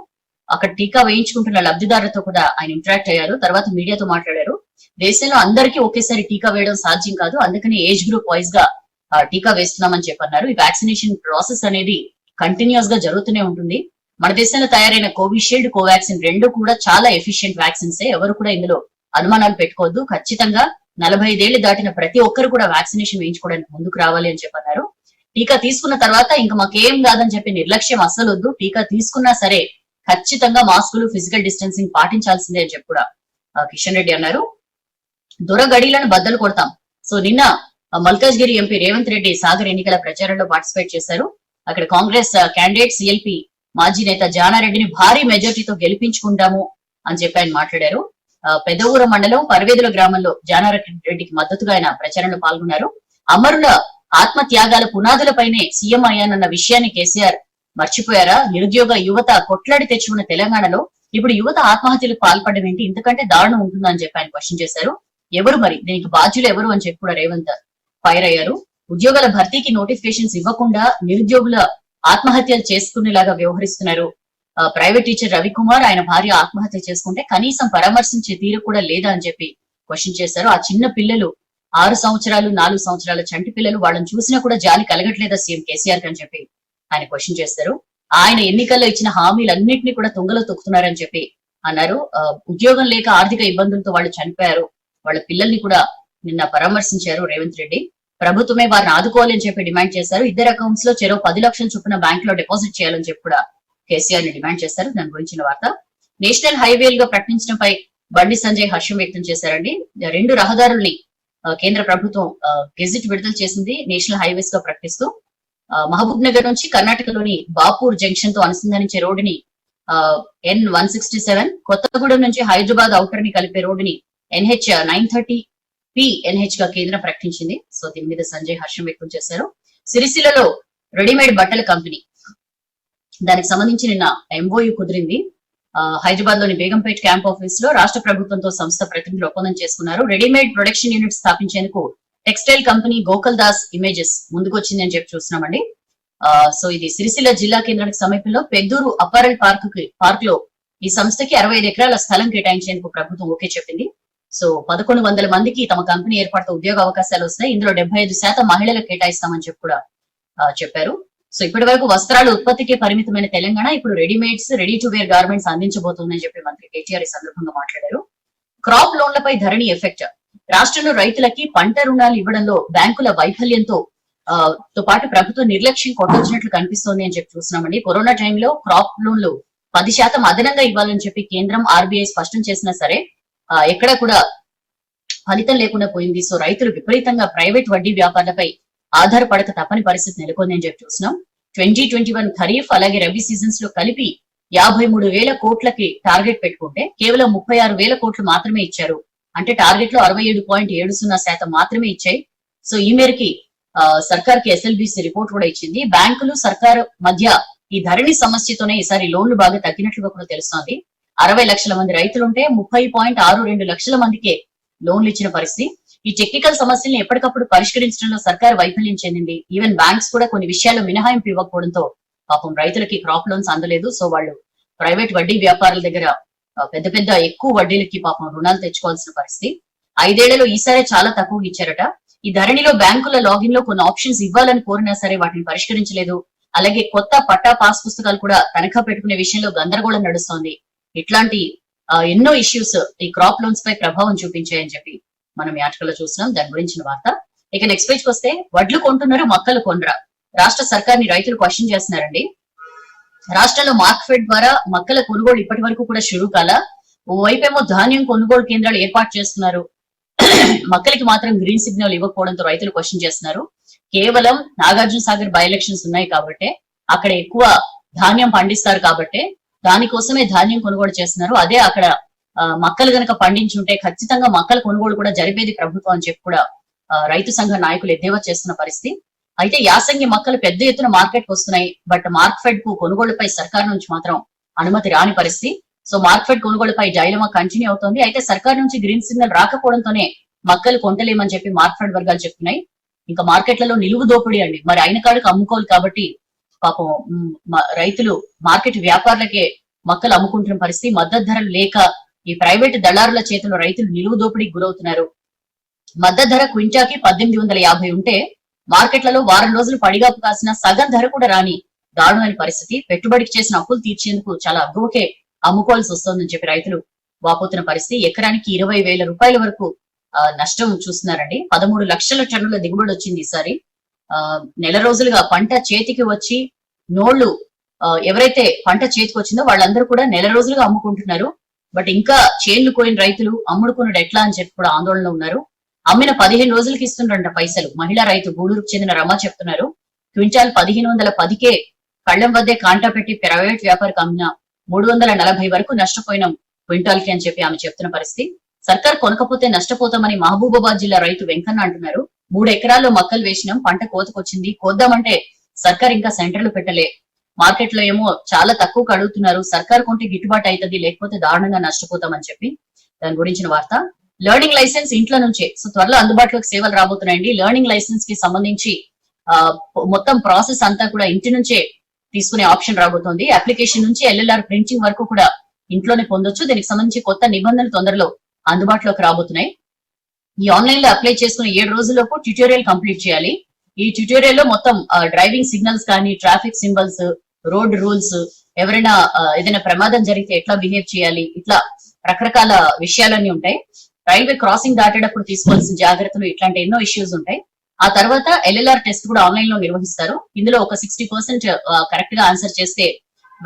అక్కడ టీకా వేయించుకుంటున్న లబ్ధిదారులతో కూడా ఆయన ఇంటరాక్ట్ అయ్యారు. తర్వాత మీడియాతో మాట్లాడారు. దేశంలో అందరికీ ఒకేసారి టీకా వేయడం సాధ్యం కాదు, అందుకని ఏజ్ గ్రూప్ వైజ్ గా టీకా వేస్తున్నామని చెప్పన్నారు. ఈ వ్యాక్సినేషన్ ప్రాసెస్ అనేది కంటిన్యూస్ గా జరుగుతూనే ఉంటుంది. మన దేశంలో తయారైన కోవిషీల్డ్, కోవాక్సిన్ రెండు కూడా చాలా ఎఫిషియెంట్ వ్యాక్సిన్స్. ఎవరు కూడా ఇందులో అనుమానాలు పెట్టుకోవద్దు. ఖచ్చితంగా 45 ఏళ్లు దాటిన ప్రతి ఒక్కరు కూడా వ్యాక్సినేషన్ వేయించుకోవడానికి ముందుకు రావాలి అని చెప్పన్నారు. టీకా తీసుకున్న తర్వాత ఇంకా మాకేం కాదని చెప్పి నిర్లక్ష్యం అస్సలు వద్దు. టీకా తీసుకున్నా సరే ఖచ్చితంగా మాస్కులు, ఫిజికల్ డిస్టెన్సింగ్ పాటించాల్సిందే అని చెప్పి కూడా కిషన్ రెడ్డి అన్నారు. దొరగడీలను బద్దలు కొడతాం. సో నిన్న మల్కాజ్గిరి ఎంపీ రేవంత్ రెడ్డి సాగర్ ఎన్నికల ప్రచారంలో పార్టిసిపేట్ చేశారు. అక్కడ కాంగ్రెస్ క్యాండిడేట్ సిఎల్పి మాజీ నేత జానారెడ్డిని భారీ మెజార్టీతో గెలిపించుకుంటాము అని చెప్పి ఆయన మాట్లాడారు. పెద్దవూర మండలం పర్వేదుల గ్రామంలో జానారెడ్డికి మద్దతుగా ఆయన ప్రచారంలో పాల్గొన్నారు. అమరుల ఆత్మ త్యాగాల పునాదులపైనే సీఎం అయ్యానన్న విషయాన్ని కేసీఆర్ మర్చిపోయారా? నిరుద్యోగ యువత కొట్లాడి తెచ్చుకున్న తెలంగాణలో ఇప్పుడు యువత ఆత్మహత్యలకు పాల్పడడం ఏంటి? ఇంతకంటే దారుణం ఉంటుందా అని చెప్పి ఆయన క్వశ్చన్ చేశారు. ఎవరు మరి దీనికి బాధ్యులు ఎవరు అని చెప్పి కూడా రేవంత్ ఫైర్ అయ్యారు. ఉద్యోగాల భర్తీకి నోటిఫికేషన్స్ ఇవ్వకుండా నిరుద్యోగుల ఆత్మహత్యలు చేసుకునేలాగా వ్యవహరిస్తున్నారు. ప్రైవేట్ టీచర్ రవికుమార్ ఆయన భార్య ఆత్మహత్య చేసుకుంటే కనీసం పరామర్శించే తీరు కూడా లేదా అని చెప్పి క్వశ్చన్ చేశారు. ఆ చిన్న పిల్లలు 6 సంవత్సరాలు 4 సంవత్సరాల చంటి పిల్లలు, వాళ్ళని చూసినా కూడా జాలి కలగట్లేదా సీఎం కేసీఆర్ అని చెప్పి ఆయన క్వశ్చన్ చేశారు. ఆయన ఎన్నికల్లో ఇచ్చిన హామీలన్నింటినీ కూడా తుంగలో తొక్కుతున్నారని చెప్పి అన్నారు. ఉద్యోగం లేక ఆర్థిక ఇబ్బందులతో వాళ్ళు చనిపోయారు. వాళ్ళ పిల్లల్ని కూడా నిన్న పరామర్శించారు రేవంత్ రెడ్డి. ప్రభుత్వమే వారిని ఆదుకోవాలి అని చెప్పి డిమాండ్ చేశారు. ఇద్దరు అకౌంట్స్ లో చెరో 10 లక్షల చొప్పున బ్యాంక్ లో డిపాజిట్ చేయాలని చెప్పి కూడా కేసీఆర్ ని డిమాండ్ చేశారు. దాని గురించిన వార్త. నేషనల్ హైవేలుగా ప్రకటించడంపై బండి సంజయ్ హర్షం వ్యక్తం చేశారండి. 2 రహదారుల్ని కేంద్ర ప్రభుత్వం గెజిట్ విడుదల చేసింది నేషనల్ హైవేస్ గా ప్రకటిస్తూ. మహబూబ్ నగర్ నుంచి కర్ణాటకలోని బాపూర్ జంక్షన్ తో అనుసంధానించే రోడ్డుని N167, కొత్తగూడెం నుంచి హైదరాబాద్ ఔటర్ ని కలిపే రోడ్డుని NH 930P NH గా కేంద్రం ప్రకటించింది. సో దీని మీద సంజయ్ హర్షం వ్యక్తం చేశారు. సిరిసిల్లలో రెడీమేడ్ బట్టల కంపెనీ, దానికి సంబంధించి నిన్న MOU కుదిరింది. హైదరాబాద్ లోని బేగంపేట్ క్యాంప్ ఆఫీస్ లో రాష్ట్ర ప్రభుత్వంతో సంస్థ ప్రతినిధులు ఒప్పందం చేసుకున్నారు. రెడీమేడ్ ప్రొడక్షన్ యూనిట్ స్థాపించేందుకు textile company Gokul Das images ముందుకొచ్చింది అని చెప్పి చూస్తున్నామండి. సో ఇది సిరిసిల్ల జిల్లా కేంద్రానికి సమీపంలో పెద్దూరు అపారల్ పార్క్ లో ఈ సంస్థకి 65 ఎకరాల స్థలం కేటాయించేందుకు ప్రభుత్వం ఓకే చెప్పింది. సో 1100 మందికి తమ కంపెనీ ఏర్పాటుతో ఉద్యోగ అవకాశాలు వస్తాయి. ఇందులో 75% మహిళలకు కేటాయిస్తామని చెప్పి కూడా చెప్పారు. సో ఇప్పటి వరకు వస్త్రాలు ఉత్పత్తికే పరిమితమైన తెలంగాణ ఇప్పుడు readymades, ready to wear garments అందించబోతుందని చెప్పి మంత్రి కేటీఆర్ ఈ సందర్భంగా మాట్లాడారు. క్రాప్ లోన్లపై ధరణి ఎఫెక్ట్. రాష్ట్రంలో రైతులకి పంట రుణాలు ఇవ్వడంలో బ్యాంకుల వైఫల్యంతో తో పాటు ప్రభుత్వ నిర్లక్ష్యం కొట్టొచ్చినట్లు కనిపిస్తోంది అని చెప్పి చూస్తున్నామండి. కరోనా టైంలో క్రాప్ లోన్లు 10% అదనంగా ఇవ్వాలని చెప్పి కేంద్రం, RBI స్పష్టం చేసినా సరే ఎక్కడ కూడా ఫలితం లేకుండా పోయింది. సో రైతులు విపరీతంగా ప్రైవేట్ వడ్డీ వ్యాపారాలపై ఆధారపడక తప్పని పరిస్థితి నెలకొంది అని చెప్పి చూస్తున్నాం. 2021 ఖరీఫ్ అలాగే రబీ సీజన్స్ లో కలిపి 53,000 కోట్లకి టార్గెట్ పెట్టుకుంటే కేవలం 36,000 కోట్లు మాత్రమే ఇచ్చారు. అంటే టార్గెట్ లో 67.70% మాత్రమే ఇచ్చాయి. సో ఈ మేరకి సర్కార్కి SLBC రిపోర్ట్ కూడా ఇచ్చింది. బ్యాంకులు, సర్కారు మధ్య ఈ ధరణి సమస్యతోనే ఈసారి లోన్లు బాగా తగ్గినట్లుగా కూడా తెలుస్తోంది. 60 లక్షల మంది రైతులుంటే 30.62 లక్షల మందికే లోన్లు ఇచ్చిన పరిస్థితి. ఈ టెక్నికల్ సమస్యల్ని ఎప్పటికప్పుడు పరిష్కరించడంలో సర్కార్ వైఫల్యం చెందింది. ఈవెన్ బ్యాంక్స్ కూడా కొన్ని విషయాల్లో మినహాయింపు ఇవ్వకపోవడంతో పాపం రైతులకి క్రాప్ లోన్స్ అందలేదు. సో వాళ్ళు ప్రైవేట్ వడ్డీ వ్యాపారుల దగ్గర పెద్ద పెద్ద ఎక్కువ వడ్డీలకి పాపం రుణాలు తెచ్చుకోవాల్సిన పరిస్థితి. 5 ఏళ్లలో ఈసారి చాలా తక్కువ ఇచ్చారట. ఈ ధరణిలో బ్యాంకుల లాగిన్ లో కొన్ని ఆప్షన్స్ ఇవ్వాలని కోరినా సరే వాటిని పరిష్కరించలేదు. అలాగే కొత్త పట్టా పాస్ పుస్తకాలు కూడా తనఖా పెట్టుకునే విషయంలో గందరగోళం నడుస్తోంది. ఇట్లాంటి ఎన్నో ఇష్యూస్ ఈ క్రాప్ లోన్స్ పై ప్రభావం చూపించాయని చెప్పి మనం ఈ ఆర్టికల్ లో చూస్తున్నాం. దాని గురించిన వార్త. ఇక నెక్స్ట్ పేజ్ వస్తే, వడ్లు కొంటున్నారు మొక్కలు కొనరా, రాష్ట్ర సర్కార్ని రైతులు క్వశ్చన్ చేస్తున్నారండి. రాష్ట్రంలో మార్క్ఫెడ్ ద్వారా మొక్కల కొనుగోలు ఇప్పటి వరకు కూడా షురూ కాల. ఓవైపేమో ధాన్యం కొనుగోలు కేంద్రాలు ఏర్పాటు చేస్తున్నారు, మొక్కలకి మాత్రం గ్రీన్ సిగ్నల్ ఇవ్వకపోవడంతో రైతులు క్వశ్చన్ చేస్తున్నారు. కేవలం నాగార్జున సాగర్ బై ఎలక్షన్స్ ఉన్నాయి కాబట్టి అక్కడ ఎక్కువ ధాన్యం పండిస్తారు కాబట్టి దానికోసమే ధాన్యం కొనుగోలు చేస్తున్నారు. అదే అక్కడ మొక్కలు గనక పండించుంటే ఖచ్చితంగా మొక్కల కొనుగోలు కూడా జరిపేది ప్రభుత్వం అని చెప్పి కూడా రైతు సంఘ నాయకులు ఎద్దేవా చేస్తున్న పరిస్థితి. అయితే యాసంగి మొక్కలు పెద్ద ఎత్తున మార్కెట్ కు వస్తున్నాయి. బట్ మార్క్ఫెడ్ కు కొనుగోలుపై సర్కార్ నుంచి మాత్రం అనుమతి రాని పరిస్థితి. సో మార్క్ఫెడ్ కొనుగోలుపై డైలమా కంటిన్యూ అవుతోంది. అయితే సర్కార్ నుంచి గ్రీన్ సిగ్నల్ రాకపోవడంతోనే మొక్కలు కొంటలేమని చెప్పి మార్క్ఫెడ్ వర్గాలు చెప్తున్నాయి. ఇంకా మార్కెట్లలో నిలువు దోపిడీ అండి. మరి అయిన కాడికి అమ్ముకోవాలి కాబట్టి పాపం రైతులు మార్కెట్ వ్యాపారులకే మొక్కలు అమ్ముకుంటున్న పరిస్థితి. మద్దతు ధరలు లేక ఈ ప్రైవేట్ దళారుల చేతిలో రైతులు నిలువు దోపిడీకి గురవుతున్నారు. మద్దతు ధర క్వింటాకి 1850 ఉంటే మార్కెట్లలో వారం రోజులు పడిగాపు కాసిన సగం ధర కూడా రాని దారుణమైన పరిస్థితి. పెట్టుబడికి చేసిన అప్పులు తీర్చేందుకు చాలా అగ్గువకే అమ్ముకోవాల్సి వస్తోందని చెప్పి రైతులు వాపోతున్న పరిస్థితి. ఎకరానికి 20,000 రూపాయల వరకు నష్టం చూస్తున్నారండి. 13 లక్షల టన్నుల దిగుబడి వచ్చింది ఈసారి. నెల రోజులుగా పంట చేతికి వచ్చి నోళ్లు ఎవరైతే పంట చేతికి వచ్చిందో వాళ్ళందరూ కూడా నెల రోజులుగా అమ్ముకుంటున్నారు. బట్ ఇంకా చేన్లు కోయిన రైతులు అమ్ముడుకున్నాడు ఎట్లా అని చెప్పి కూడా ఆందోళనలో ఉన్నారు. అమ్మిన 15 రోజులకి ఇస్తుండ్రంట పైసలు. మహిళా రైతు గూడూరుకు చెందిన రమ చెప్తున్నారు. క్వింటాల్ 1510కే కళ్లం వద్దే కాంటా పెట్టి ప్రైవేట్ వ్యాపారికి అమ్మిన 340 వరకు నష్టపోయినాం క్వింటాల్ కి అని చెప్పి ఆమె చెప్తున్న పరిస్థితి. సర్కార్ కొనకపోతే నష్టపోతామని మహబూబాబాద్ జిల్లా రైతు వెంకన్న అంటున్నారు. 3 ఎకరాల్లో మొక్కలు వేసినాం, పంట కోతకొచ్చింది, కోద్దామంటే సర్కార్ ఇంకా సెంటర్లు పెట్టలే. మార్కెట్ లో ఏమో చాలా తక్కువ అడుగుతున్నారు. సర్కార్ కొంటే గిట్టుబాటు అవుతుంది, లేకపోతే దారుణంగా నష్టపోతామని చెప్పి దాని గురించిన వార్త. లెర్నింగ్ లైసెన్స్ ఇంట్లో నుంచే సో త్వరలో అందుబాటులోకి సేవలు రాబోతున్నాయండి. లెర్నింగ్ లైసెన్స్ కి సంబంధించి మొత్తం ప్రాసెస్ అంతా కూడా ఇంటి నుంచే తీసుకునే ఆప్షన్ రాబోతోంది. అప్లికేషన్ నుంచి ఎల్ఎల్ఆర్ ప్రింటింగ్ వరకు కూడా ఇంట్లోనే పొందొచ్చు. దీనికి సంబంధించి కొత్త నిబంధనలు తొందరలో అందుబాటులోకి రాబోతున్నాయి. ఈ ఆన్లైన్ లో అప్లై చేసుకున్న 7 రోజుల్లోపు ట్యూటోరియల్ కంప్లీట్ చేయాలి. ఈ ట్యూటోరియల్ లో మొత్తం డ్రైవింగ్ సిగ్నల్స్ కానీ, ట్రాఫిక్ సింబల్స్, రోడ్ రూల్స్, ఎవరైనా ఏదైనా ప్రమాదం జరిగితే ఎట్లా బిహేవ్ చేయాలి, ఇట్లా రకరకాల విషయాలన్నీ ఉంటాయి. రైల్వే క్రాసింగ్ దాటేటప్పుడు తీసుకోవాల్సిన జాగ్రత్తలు, ఇట్లాంటి ఎన్నో ఇష్యూస్ ఉంటాయి. ఆ తర్వాత ఎల్ఎల్ఆర్ టెస్ట్ కూడా ఆన్లైన్ లో నిర్వహిస్తారు. ఇందులో ఒక 60% కరెక్ట్ గా ఆన్సర్ చేస్తే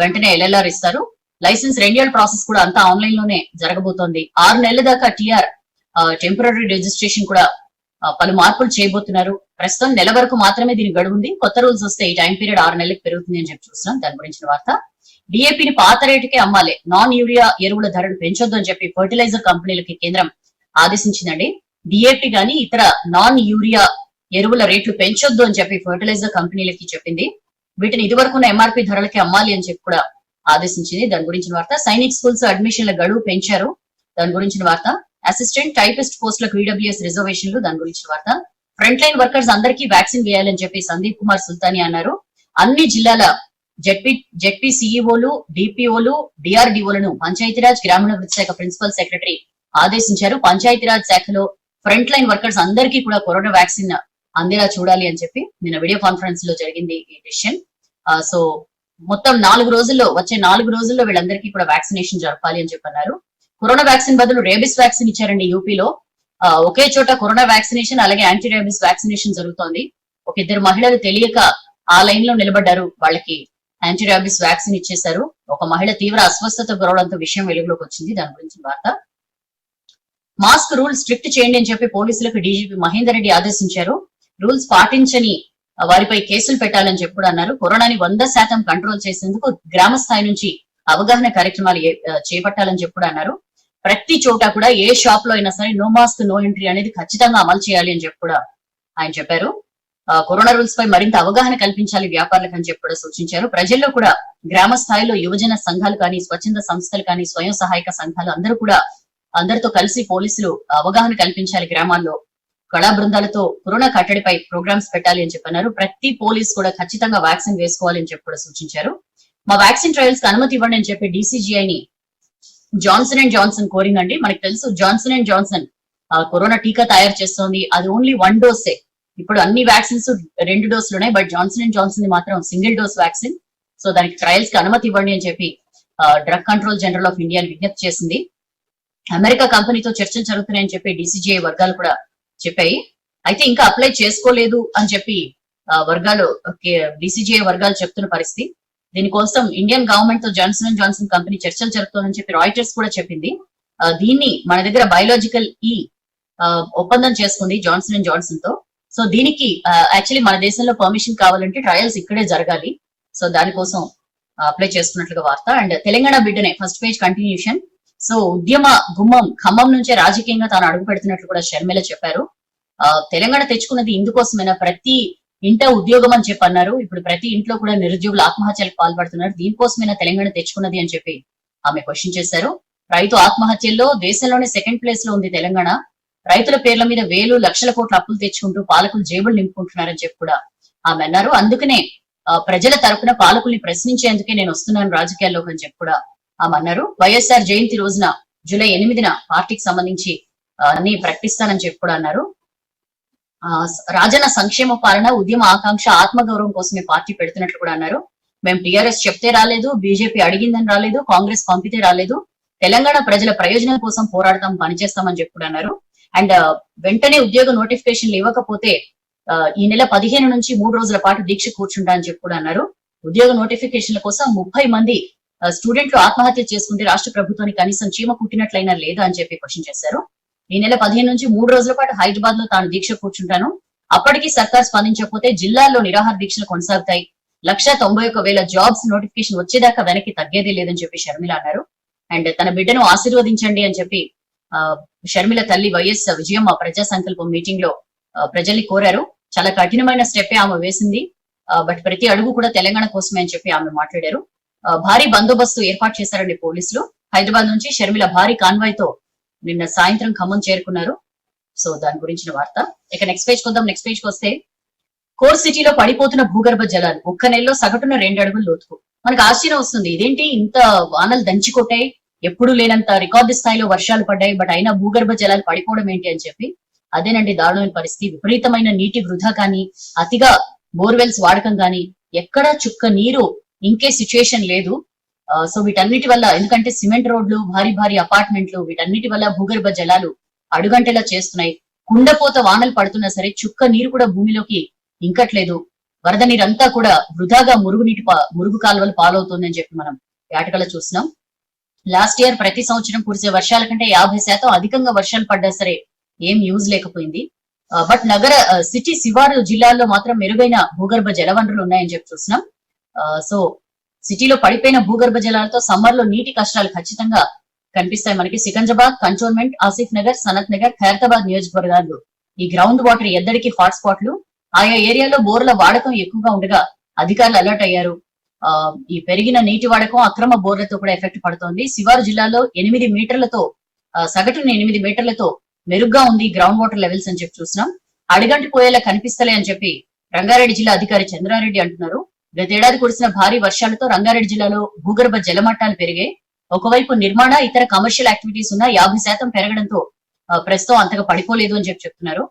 వెంటనే ఎల్ఎల్ఆర్ ఇస్తారు. లైసెన్స్ రెన్యువల్ ప్రాసెస్ కూడా అంతా ఆన్లైన్ లోనే జరగబోతోంది. 6 నెలల దాకా టిఆర్ టెంపరరీ రిజిస్ట్రేషన్ కూడా పలు మార్పులు చేయబోతున్నారు. ప్రస్తుతం నెల వరకు మాత్రమే దీనికి గడువు ఉంది. కొత్త రూల్స్ వస్తే ఈ టైం పీరియడ్ 6 నెలలకు పెరుగుతుంది అని చెప్పి చూస్తున్నాం. దాని గురించిన వార్త. డిఏపిని పాత రేటుకే అమ్మాలి, నాన్ యూరియా ఎరువుల ధరలు పెంచొద్దు అని చెప్పి ఫర్టిలైజర్ కంపెనీలకి కేంద్రం ఆదేశించిందండి. డిఏపి గాని ఇతర నాన్ యూరియా ఎరువుల రేట్లు పెంచొద్దు అని చెప్పి ఫర్టిలైజర్ కంపెనీలకి చెప్పింది. వీటిని ఇదివరకున్న ఎంఆర్పి ధరలకి అమ్మాలి అని చెప్పి కూడా ఆదేశించింది. దాని గురించిన వార్త. సైనిక్ స్కూల్స్ అడ్మిషన్ల గడువు పెంచారు. దాని గురించిన వార్త. అసిస్టెంట్ టైపిస్ట్ పోస్టులకు ఈడబ్ల్యూఎస్ రిజర్వేషన్లు. దాని గురించిన వార్త. ఫ్రంట్ లైన్ వర్కర్స్ అందరికీ వ్యాక్సిన్ వేయాలని చెప్పి సందీప్ కుమార్ సుల్తాని అన్నారు. అన్ని జిల్లాల జెడ్పీ సిఇఓలు, డిపిఓలు, డిఆర్డిఓలను పంచాయతీరాజ్ గ్రామీణాభివృద్ధి శాఖ ప్రిన్సిపల్ సెక్రటరీ ఆదేశించారు. పంచాయతీరాజ్ శాఖలో ఫ్రంట్ లైన్ వర్కర్స్ అందరికీ కూడా కరోనా వ్యాక్సిన్ అందేలా చూడాలి అని చెప్పి నిన్న వీడియో కాన్ఫరెన్స్ లో జరిగింది ఈ డిసిషన్. సో మొత్తం 4 రోజుల్లో, వచ్చే 4 రోజుల్లో వీళ్ళందరికీ కూడా వ్యాక్సినేషన్ జరపాలి అని చెప్పి అన్నారు. కరోనా వ్యాక్సిన్ బదులు రేబిస్ వ్యాక్సిన్ ఇచ్చారండి యూపీలో. ఒకే చోట కరోనా వ్యాక్సినేషన్ అలాగే యాంటీ రేబిస్ వ్యాక్సినేషన్ జరుగుతోంది. ఒక 2 మహిళలు తెలియక ఆ లైన్ లో నిలబడ్డారు. వాళ్ళకి యాంటీ రేబిస్ వ్యాక్సిన్ ఇచ్చేశారు. ఒక మహిళ తీవ్ర అస్వస్థత గురవడంతో విషయం వెలుగులోకి వచ్చింది. దాని గురించి వార్త. మాస్క్ రూల్ స్ట్రిక్ట్ చేయండి అని చెప్పి పోలీసులకు డీజీపీ మహేందర్ రెడ్డి ఆదేశించారు. రూల్స్ పాటించని వారిపై కేసులు పెట్టాలని చెప్పి కూడా అన్నారు. కరోనాని 100% కంట్రోల్ చేసేందుకు గ్రామ స్థాయి నుంచి అవగాహన కార్యక్రమాలు చేపట్టాలని చెప్పి కూడా అన్నారు. ప్రతి చోట కూడా ఏ షాప్ లో అయినా సరే నో మాస్క్ నో ఎంట్రీ అనేది ఖచ్చితంగా అమలు చేయాలి అని చెప్పి కూడా ఆయన చెప్పారు. కరోనా రూల్స్ పై మరింత అవగాహన కల్పించాలి వ్యాపారులకు అని చెప్పి కూడా సూచించారు. ప్రజల్లో కూడా గ్రామ స్థాయిలో యువజన సంఘాలు కానీ, స్వచ్ఛంద సంస్థలు కానీ, స్వయం సహాయక సంఘాలు అందరూ కూడా అందరితో కలిసి పోలీసులు అవగాహన కల్పించాలి గ్రామాల్లో. కళా బృందాలతో కరోనా కట్టడిపై ప్రోగ్రామ్స్ పెట్టాలి అని చెప్పన్నారు. ప్రతి పోలీస్ కూడా ఖచ్చితంగా వ్యాక్సిన్ వేసుకోవాలి అని చెప్పి కూడా సూచించారు. మా వ్యాక్సిన్ ట్రయల్స్ కి అనుమతి ఇవ్వండి అని చెప్పి DCGIని జాన్సన్ అండ్ జాన్సన్ కోరిందండి. మనకు తెలుసు జాన్సన్ అండ్ జాన్సన్ కరోనా టీకా తయారు చేస్తోంది. అది ఓన్లీ 1 డోసే. ఇప్పుడు అన్ని వ్యాక్సిన్స్ 2 డోసులు ఉన్నాయి. బట్ జాన్సన్ అండ్ జాన్సన్ మాత్రం సింగిల్ డోస్ వ్యాక్సిన్. సో దానికి ట్రయల్స్ కి అనుమతి ఇవ్వండి అని చెప్పి drug control general of India విజ్ఞప్తి చేసింది. అమెరికా కంపెనీతో చర్చలు జరుగుతున్నాయని చెప్పి DCGI వర్గాలు కూడా చెప్పాయి. అయితే ఇంకా అప్లై చేసుకోలేదు అని చెప్పి DCGI వర్గాలు చెప్తున్న పరిస్థితి. దీనికోసం ఇండియన్ గవర్నమెంట్ తో జాన్సన్ అండ్ జాన్సన్ కంపెనీ చర్చలు జరుపుతోందని చెప్పి రాయిటర్స్ కూడా చెప్పింది. దీన్ని మన దగ్గర బయోలాజికల్ ఒప్పందం చేసుకుంది జాన్సన్ అండ్ జాన్సన్ తో. సో దీనికి యాక్చువల్లీ మన దేశంలో పర్మిషన్ కావాలంటే ట్రయల్స్ ఇక్కడే జరగాలి. సో దానికోసం అప్లై చేసుకున్నట్లుగా వార్త. అండ్ తెలంగాణ బిడ్డనే ఫస్ట్ పేజ్ కంటిన్యూషన్. సో ఉద్యమ గుమ్మం ఖమ్మం నుంచే రాజకీయంగా తాను అడుగు పెడుతున్నట్లు కూడా షర్మిల చెప్పారు. తెలంగాణ తెచ్చుకున్నది ఇందుకోసమైనా ప్రతి ఇంట ఉద్యోగం అని చెప్పి అన్నారు. ఇప్పుడు ప్రతి ఇంట్లో కూడా నిరుద్యోగులు ఆత్మహత్యలకు పాల్పడుతున్నారు. దీనికోసమైనా తెలంగాణ తెచ్చుకున్నది అని చెప్పి ఆమె క్వశ్చన్ చేశారు. రైతు ఆత్మహత్యల్లో దేశంలోనే 2nd ప్లేస్ లో ఉంది తెలంగాణ. రైతుల పేర్ల మీద వేలు లక్షల కోట్ల అప్పులు తెచ్చుకుంటూ పాలకులు జేబులు నింపుకుంటున్నారని చెప్పి కూడా ఆమె అన్నారు. అందుకనే ప్రజల తరపున పాలకుల్ని ప్రశ్నించేందుకే నేను వస్తున్నాను రాజకీయాల్లోకి అని చెప్పి కూడా ఆమె అన్నారు. వైఎస్ఆర్ జయంతి రోజున జూలై 8న పార్టీకి సంబంధించి అన్ని ప్రకటిస్తానని చెప్పి కూడా అన్నారు. రాజన్న సంక్షేమ పాలన, ఉద్యమ ఆకాంక్ష, ఆత్మగౌరవం కోసమే పార్టీ పెడుతున్నట్లు కూడా అన్నారు. మేము టీఆర్ఎస్ చెప్తే రాలేదు, బీజేపీ అడిగిందని రాలేదు, కాంగ్రెస్ పంపితే రాలేదు. తెలంగాణ ప్రజల ప్రయోజనం కోసం పోరాడతాం, పనిచేస్తామని చెప్పి కూడా అన్నారు. అండ్ వెంటనే ఉద్యోగ నోటిఫికేషన్లు ఇవ్వకపోతే ఈ నెల 15 నుంచి 3 రోజుల పాటు దీక్ష కూర్చుంటా అని చెప్పి కూడా అన్నారు. ఉద్యోగ నోటిఫికేషన్ల కోసం 30 మంది స్టూడెంట్లు ఆత్మహత్య చేసుకుంటే రాష్ట్ర ప్రభుత్వానికి కనీసం చీమ కుట్టినట్లయినా లేదా అని చెప్పి క్వశ్చన్ చేశారు. ఈ నెల 15 నుంచి 3 రోజుల పాటు హైదరాబాద్ లో తాను దీక్ష కూర్చుంటాను. అప్పటికీ సర్కార్ స్పందించకపోతే జిల్లాల్లో నిరాహార దీక్షలు కొనసాగుతాయి. 191,000 జాబ్స్ నోటిఫికేషన్ వచ్చేదాకా వెనక్కి తగ్గేదే లేదని చెప్పి షర్మిల అన్నారు. అండ్ తన బిడ్డను ఆశీర్వదించండి అని చెప్పి షర్మిల తల్లి వైఎస్ విజయమ్మ ప్రజా సంకల్పం మీటింగ్ లో ప్రజల్ని కోరారు. చాలా కఠినమైన స్టెప్ ఆమె వేసింది. బట్ ప్రతి అడుగు కూడా తెలంగాణ కోసమే అని చెప్పి ఆమె మాట్లాడారు. భారీ బందోబస్తు ఏర్పాటు చేశారండి పోలీసులు. హైదరాబాద్ నుంచి షర్మిల భారీ కాన్వాయ్ తో నిన్న సాయంత్రం ఖమ్మం చేరుకున్నారు. సో దాని గురించిన వార్త. ఇక నెక్స్ట్ పేజ్ కొద్దాం. నెక్స్ట్ పేజ్ కి వస్తే కోర్ సిటీలో పడిపోతున్న భూగర్భ జలాలు ఒక్క నెలలో సగటున 2 అడుగులు లోతుకు. మనకు ఆశ్చర్యం వస్తుంది, ఇదేంటి ఇంత వానలు దంచికొట్టాయి, ఎప్పుడు లేనంత రికార్డు స్థాయిలో వర్షాలు పడ్డాయి, బట్ అయినా భూగర్భ జలాలు పడిపోవడం ఏంటి అని చెప్పి. అదేనండి దారుణమైన పరిస్థితి. విపరీతమైన నీటి వృధా కానీ, అతిగా బోర్వెల్స్ వాడకం కానీ, ఎక్కడా చుక్క నీరు ఇంకే సిచ్యుయేషన్ లేదు. సో వీటన్నిటి వల్ల, ఎందుకంటే సిమెంట్ రోడ్లు, భారీ భారీ అపార్ట్మెంట్లు, వీటన్నిటి వల్ల భూగర్భ జలాలు అడుగంటేలా చేస్తున్నాయి. కుండపోత వానలు పడుతున్నా సరే చుక్క నీరు కూడా భూమిలోకి ఇంకట్లేదు. వరద నీరంతా కూడా వృధాగా మురుగు కాలువలు పాలవుతుందని చెప్పి మనం ఏటకలా చూస్తున్నాం. లాస్ట్ ఇయర్ ప్రతి సంవత్సరం కురిసే వర్షాల కంటే 50% అధికంగా వర్షాలు పడ్డా సరే ఏం యూజ్ లేకపోయింది. బట్ సిటీ శివారు జిల్లాల్లో మాత్రం మెరుగైన భూగర్భ జల వనరులు ఉన్నాయని చెప్పి చూస్తున్నాం. సో సిటీలో పడిపోయిన భూగర్భ జలాలతో సమ్మర్ లో నీటి కష్టాలు ఖచ్చితంగా కనిపిస్తాయి మనకి. సికంద్రాబాద్, కంటోన్మెంట్, ఆసిఫ్ నగర్, సనత్ నగర్, ఖైరతాబాద్ నియోజకవర్గాలు ఈ గ్రౌండ్ వాటర్ ఎద్దడికి హాట్ స్పాట్లు. ఆయా ఏరియాలో బోర్ల వాడకం ఎక్కువగా ఉండగా అధికారులు అలర్ట్ అయ్యారు. ఈ పెరిగిన నీటి వాడకం అక్రమ బోర్లతో కూడా ఎఫెక్ట్ పడుతోంది. శివారు జిల్లాలో 8 మీటర్లతో సగటున 8 మీటర్లతో మెరుగ్గా ఉంది గ్రౌండ్ వాటర్ లెవెల్స్ అని చెప్పి చూస్తున్నాం. అడిగంటి పోయేలా కనిపిస్తలే అని చెప్పి రంగారెడ్డి జిల్లా అధికారి చంద్రారెడ్డి అంటున్నారు. గతేడాది కురిసిన భారీ వర్షాలతో రంగారెడ్డి జిల్లాలో భూగర్భ జలమట్టాలు పెరిగాయి. ఒకవైపు నిర్మాణ ఇతర కమర్షియల్ యాక్టివిటీస్ ఉన్న 50% పెరగడంతో ప్రస్తుతం అంతగా పడిపోలేదు అని చెప్పి చెప్తున్నారు.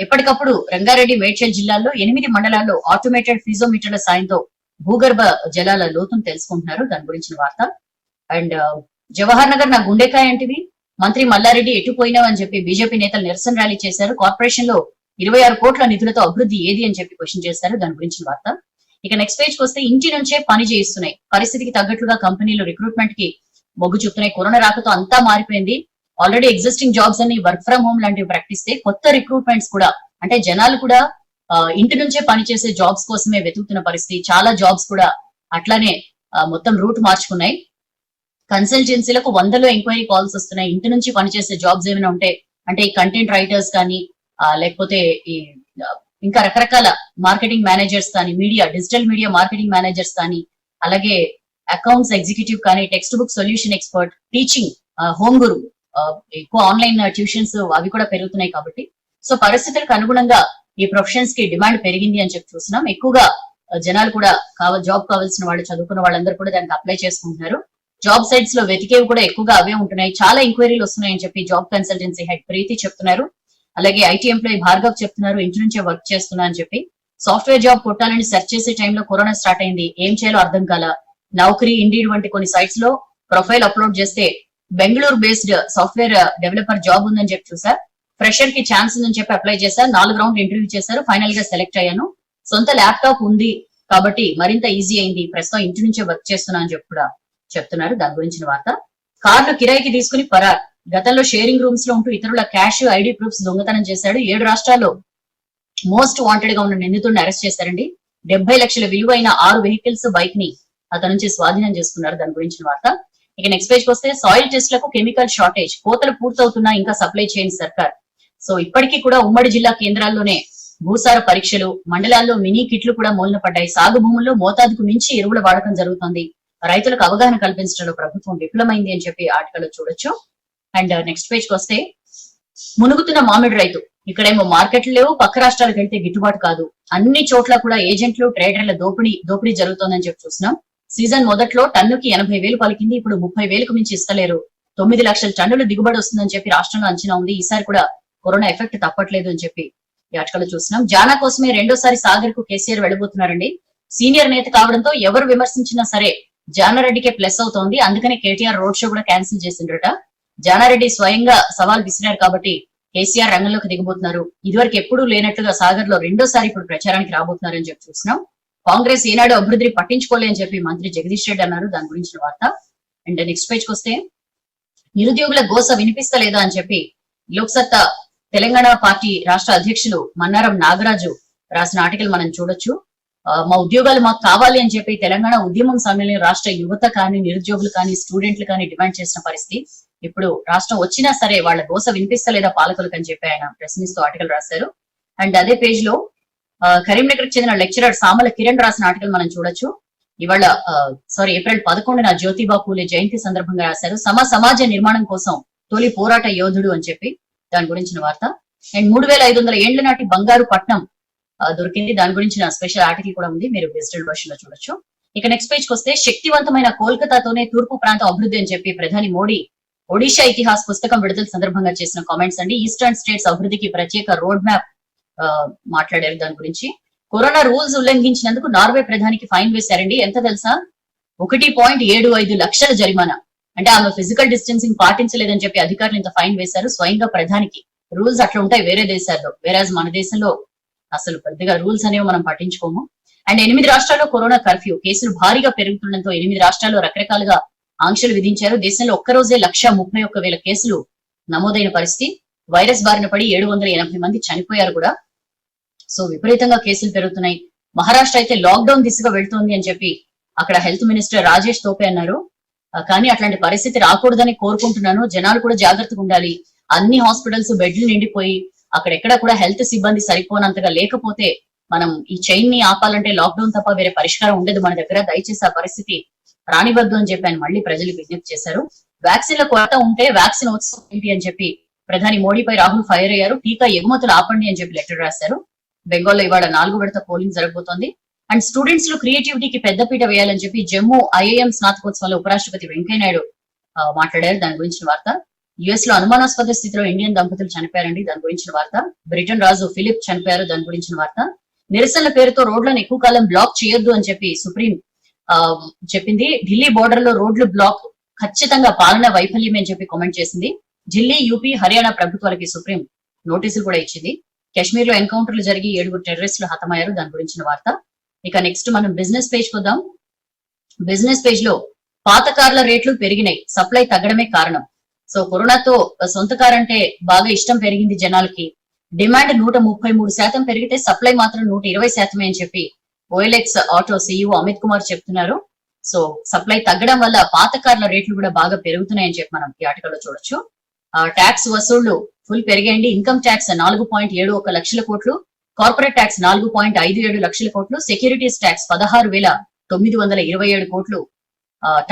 ఎప్పటికప్పుడు రంగారెడ్డి, మేడ్చల్ జిల్లాల్లో 8 మండలాల్లో ఆటోమేటెడ్ ఫీజోమీటర్ల సాయంతో భూగర్భ జలాల లోతును తెలుసుకుంటున్నారు. దాని గురించిన వార్త. అండ్ జవహర్ నగర్ నా గుండెకాయ అంటివి, మంత్రి మల్లారెడ్డి ఎటుపోయినావు అని చెప్పి బీజేపీ నేతలు నిరసన ర్యాలీ చేశారు. కార్పొరేషన్ లో 26 కోట్ల నిధులతో అభివృద్ధి ఏది అని చెప్పి క్వశ్చన్ చేశారు. దాని గురించిన వార్త. ఇక నెక్స్ట్ పేజ్ కి వస్తే ఇంటి నుంచే పని చేయిస్తున్నాయి. పరిస్థితికి తగ్గట్లుగా కంపెనీలు రిక్రూట్మెంట్ కి మొగ్గు చూపుతున్నాయి. కరోనా రాకతో అంతా మారిపోయింది. ఆల్రెడీ ఎగ్జిస్టింగ్ జాబ్స్ అని వర్క్ ఫ్రమ్ హోమ్ లాంటివి ప్రకటిస్తే కొత్త రిక్రూట్మెంట్స్ కూడా, అంటే జనాలు కూడా ఇంటి నుంచే పనిచేసే జాబ్స్ కోసమే వెతుకుతున్న పరిస్థితి. చాలా జాబ్స్ కూడా అట్లానే మొత్తం రూట్ మార్చుకున్నాయి. కన్సల్టెన్సీలకు 100లో ఎంక్వైరీ కాల్స్ వస్తున్నాయి. ఇంటి నుంచి పనిచేసే జాబ్స్ ఏమైనా ఉంటే, అంటే ఈ కంటెంట్ రైటర్స్ కానీ, లేకపోతే ఈ ఇంకా రకరకాల మార్కెటింగ్ మేనేజర్స్ కానీ, డిజిటల్ మీడియా మార్కెటింగ్ మేనేజర్స్ కానీ, అలాగే అకౌంట్స్ ఎగ్జిక్యూటివ్ కానీ, text book solution expert, teaching, home గురు, ఎక్కువ ఆన్లైన్ ట్యూషన్స్ అవి కూడా పెరుగుతున్నాయి కాబట్టి సో పరిస్థితులకు అనుగుణంగా ఈ ప్రొఫెషన్స్ కి డిమాండ్ పెరిగింది అని చెప్పి చూస్తున్నాం. ఎక్కువగా జనాలు కూడా జాబ్ కావాల్సిన వాళ్ళు, చదువుకున్న వాళ్ళందరూ కూడా దానికి అప్లై చేసుకుంటున్నారు. జాబ్ సైట్స్ లో వెతికేవి కూడా ఎక్కువగా అవే ఉంటున్నాయి. చాలా ఎంక్వైరీలు వస్తున్నాయని చెప్పి జాబ్ కన్సల్టెన్సీ హెడ్ ప్రీతి చెప్తున్నారు. అలాగే ఐటీ ఎంప్లాయీ భార్గవ్ చెప్తున్నారు, ఇంటి నుంచే వర్క్ చేస్తున్నా అని చెప్పి. సాఫ్ట్వేర్ జాబ్ కొట్టాలని సెర్చ్ చేసే టైంలో కరోనా స్టార్ట్ అయింది, ఏం చేయాలో అర్థం కాల. నౌకరీ, ఇండీడ్ వంటి కొన్ని సైట్స్ లో ప్రొఫైల్ అప్లోడ్ చేస్తే Bengaluru based software developer job ఉందని చెప్పి చూసా. ఫ్రెషర్ కి ఛాన్స్ ఉందని చెప్పి అప్లై చేశా. 4 రౌండ్ ఇంటర్వ్యూ చేశారు, ఫైనల్ గా సెలెక్ట్ అయ్యాను. సొంత ల్యాప్టాప్ ఉంది కాబట్టి మరింత ఈజీ అయింది, ప్రస్తుతం ఇంటి నుంచే వర్క్ చేస్తున్నా అని చెప్పి కూడా చెప్తున్నారు. దాని గురించిన వార్త. కార్లు కిరాయికి తీసుకుని పరార్. గతంలో షేరింగ్ రూమ్స్ లో ఉంటూ ఇతరుల క్యాష్, ఐడి ప్రూఫ్స్ దొంగతనం చేశాడు. 7 రాష్ట్రాల్లో మోస్ట్ వాంటెడ్ గా ఉన్న నిందితుడిని అరెస్ట్ చేశారండి. 70 లక్షల విలువైన 6 వెహికల్స్, బైక్ ని అతని నుంచి స్వాధీనం చేసుకున్నారు. దాని గురించిన వార్త. ఇక నెక్స్ట్ పేజ్ వస్తే సాయిల్ టెస్ట్లకు కెమికల్ షార్టేజ్, కోతలు పూర్తవుతున్నా ఇంకా సప్లై చేయని సర్కార్. సో ఇప్పటికీ కూడా ఉమ్మడి జిల్లా కేంద్రాల్లోనే భూసార పరీక్షలు, మండలాల్లో మినీ కిట్లు కూడా మూలన పడ్డాయి. సాగు భూముల్లో మోతాదుకు మించి ఎరువుల వాడకం జరుగుతుంది. రైతులకు అవగాహన కల్పించడంలో ప్రభుత్వం విఫలమైంది అని చెప్పి ఆర్టికల్ చూడొచ్చు. అండ్ నెక్స్ట్ పేజ్ కి వస్తే మునుగుతున్న మామిడి రైతు. ఇక్కడేమో మార్కెట్లు లేవు, పక్క రాష్ట్రాలకు వెళ్తే గిట్టుబాటు కాదు. అన్ని చోట్ల కూడా ఏజెంట్లు, ట్రేడర్ల దోపిడీ జరుగుతోందని చెప్పి చూస్తున్నాం. సీజన్ మొదట్లో టన్నుకి 80,000 పలికింది, ఇప్పుడు 30,000కు మించి ఇస్తలేరు. 9 లక్షల టన్నులు దిగుబడి వస్తుందని చెప్పి రాష్ట్రంలో అంచనా ఉంది. ఈసారి కూడా కరోనా ఎఫెక్ట్ తప్పట్లేదు అని చెప్పి ఈ ఆర్టికల్ చూస్తున్నాం. జానా కోసమే రెండోసారి సాగర్ కు కేసీఆర్ వెళ్ళబోతున్నారండి. సీనియర్ నేత కావడంతో ఎవరు విమర్శించినా సరే జానారెడ్డికే ప్లస్ అవుతోంది. అందుకనే కేటీఆర్ రోడ్ షో కూడా క్యాన్సిల్ చేసిండ్రట. జానారెడ్డి స్వయంగా సవాల్ విసిరారు కాబట్టి కేసీఆర్ రంగంలోకి దిగబోతున్నారు. ఇదివరకు ఎప్పుడూ లేనట్లుగా సాగర్ లో రెండోసారి ఇప్పుడు ప్రచారానికి రాబోతున్నారని చెప్పి చూస్తున్నాం. కాంగ్రెస్ ఏనాడు అభివృద్ధిని పట్టించుకోలే అని చెప్పి మంత్రి జగదీష్ రెడ్డి అన్నారు. దాని గురించిన వార్త. అండ్ నెక్స్ట్ పేజ్ కి వస్తే నిరుద్యోగుల గోస వినిపిస్తలేదా అని చెప్పి లోక్సత్తా తెలంగాణ పార్టీ రాష్ట్ర అధ్యక్షులు మన్నారం నాగరాజు రాసిన ఆర్టికల్ మనం చూడొచ్చు. మా ఉద్యోగాలు మాకు కావాలి అని చెప్పి తెలంగాణ ఉద్యమం సమయంలో రాష్ట్ర యువత కానీ, నిరుద్యోగులు కానీ, స్టూడెంట్లు కానీ డిమాండ్ చేసిన పరిస్థితి. ఇప్పుడు రాష్ట్రం వచ్చినా సరే వాళ్ళ గోస వినిపిస్తలేదా పాలకులకు అని చెప్పి ఆయన ప్రశ్నిస్తూ ఆర్టికల్ రాశారు. అండ్ అదే పేజ్ లో కరీంనగర్ కి చెందిన లెక్చరర్ సామల కిరణ్ రాసిన ఆర్టికల్ మనం చూడొచ్చు. ఇవాళ ఏప్రిల్ 11న జ్యోతిబా పూలే జయంతి సందర్భంగా రాశారు. సమాజ నిర్మాణం కోసం తొలి పోరాట యోధుడు అని చెప్పి దాని గురించిన వార్త. అండ్ 3,500 ఏండ్ల నాటి బంగారు పట్నం దొరికింది. దాని గురించిన స్పెషల్ ఆర్టికల్ కూడా ఉంది, మీరు డిజిటల్ వర్షన్ లో చూడొచ్చు. ఇక నెక్స్ట్ పేజ్ కి వస్తే శక్తివంతమైన కోల్కతాతోనే తూర్పు ప్రాంతం అభివృద్ధి అని చెప్పి ప్రధాని మోడీ ఒడిషా ఇతిహాస్ పుస్తకం విడుదల సందర్భంగా చేసిన కామెంట్స్ అండి. ఈస్టర్న్ స్టేట్స్ అభివృద్ధికి ప్రత్యేక రోడ్ మ్యాప్ మాట్లాడారు. దాని గురించి కరోనా రూల్స్ ఉల్లంఘించినందుకు నార్వే ప్రధానికి ఫైన్ వేశారండి. ఎంత తెలుసా? 1.75 లక్షల జరిమానా. అంటే ఆమె ఫిజికల్ డిస్టెన్సింగ్ పాటించలేదని చెప్పి అధికారులు ఇంత ఫైన్ వేశారు స్వయంగా ప్రధానికి. రూల్స్ అట్లా ఉంటాయి వేరే దేశాల్లో, వేరేజ్ మన దేశంలో అసలు పెద్దగా రూల్స్ అనేవి మనం పట్టించుకోము. అండ్ 8 రాష్ట్రాల్లో కరోనా కర్ఫ్యూ, కేసులు భారీగా పెరుగుతుండటంతో 8 రాష్ట్రాల్లో రకరకాలుగా ఆంక్షలు విధించారు. దేశంలో ఒక్కరోజే 131,000 కేసులు నమోదైన పరిస్థితి. వైరస్ బారిన పడి 780 మంది చనిపోయారు కూడా. సో విపరీతంగా కేసులు పెరుగుతున్నాయి. మహారాష్ట్ర అయితే లాక్డౌన్ దిశగా వెళ్తోంది అని చెప్పి అక్కడ హెల్త్ మినిస్టర్ రాజేష్ తోపే అన్నారు. కానీ అట్లాంటి పరిస్థితి రాకూడదని కోరుకుంటున్నాను. జనాలు కూడా జాగ్రత్తగా ఉండాలి. అన్ని హాస్పిటల్స్ బెడ్లు నిండిపోయి అక్కడెక్కడ కూడా హెల్త్ సిబ్బంది సరిపోనంతగా లేకపోతే మనం ఈ చైన్ ని ఆపాలంటే లాక్డౌన్ తప్ప వేరే పరిష్కారం ఉండదు మన దగ్గర. దయచేసి ఆ పరిస్థితి రానివద్దు అని చెప్పి ఆయన మళ్ళీ ప్రజలకు విజ్ఞప్తి చేశారు. వ్యాక్సిన్ల కొరత ఉంటే వ్యాక్సిన్ ఉత్సవం ఏంటి అని చెప్పి ప్రధాని మోడీపై రాహుల్ ఫైర్ అయ్యారు. టీకా ఎగుమతులు ఆపండి అని చెప్పి లెటర్ రాశారు. బెంగాల్లో ఇవాళ 4వ విడత పోలింగ్ జరగబోతోంది. అండ్ స్టూడెంట్స్ లో క్రియేటివిటీకి పెద్దపీట వేయాలని చెప్పి జమ్మూ ఐఐఎం స్నాతకోత్సవంలో ఉపరాష్ట్రపతి వెంకయ్యనాయుడు మాట్లాడారు. దాని గురించిన వార్త. యుఎస్ లో అనుమానాస్పద స్థితిలో ఇండియన్ దంపతులు చనిపోయారండి. దాని గురించిన వార్త. బ్రిటన్ రాజు ఫిలిప్ చనిపోయారు. దాని గురించిన వార్త. నిరసనల పేరుతో రోడ్లను ఎక్కువ కాలం బ్లాక్ చేయొద్దు అని చెప్పి సుప్రీం చెప్పింది. ఢిల్లీ బోర్డర్ లో రోడ్లు బ్లాక్ ఖచ్చితంగా పాలన వైఫల్యమే అని చెప్పి కామెంట్ చేసింది. ఢిల్లీ, యూపీ, హర్యానా ప్రభుత్వాలకి సుప్రీం నోటీసులు కూడా ఇచ్చింది. కశ్మీర్ లో ఎన్కౌంటర్లు జరిగి 7 టెర్రరిస్టులు హతమయ్యారు. దాని గురించిన వార్త. ఇక నెక్స్ట్ మనం బిజినెస్ పేజ్ కొద్దాం. బిజినెస్ పేజ్ లో పాత కార్ల రేట్లు పెరిగినాయి, సప్లై తగ్గడమే కారణం. సో కరోనాతో సొంత కార్ అంటే బాగా ఇష్టం పెరిగింది జనాలకి. డిమాండ్ 133% పెరిగితే సప్లై మాత్రం 120% అని చెప్పి OLX auto CEO Amit Kumar చెప్తున్నారు. సో సప్లై తగ్గడం వల్ల పాత కార్ల రేట్లు కూడా బాగా పెరుగుతున్నాయని చెప్పి మనం ఈ ఆర్టికల్లో చూడొచ్చు. ట్యాక్స్ వసూళ్లు ఫుల్ పెరిగాయండి. ఇన్కమ్ ట్యాక్స్ 4.71 లక్షల కోట్లు, కార్పొరేట్ ట్యాక్స్ 4.57 లక్షల కోట్లు, సెక్యూరిటీస్ ట్యాక్స్ 16,927 కోట్లు.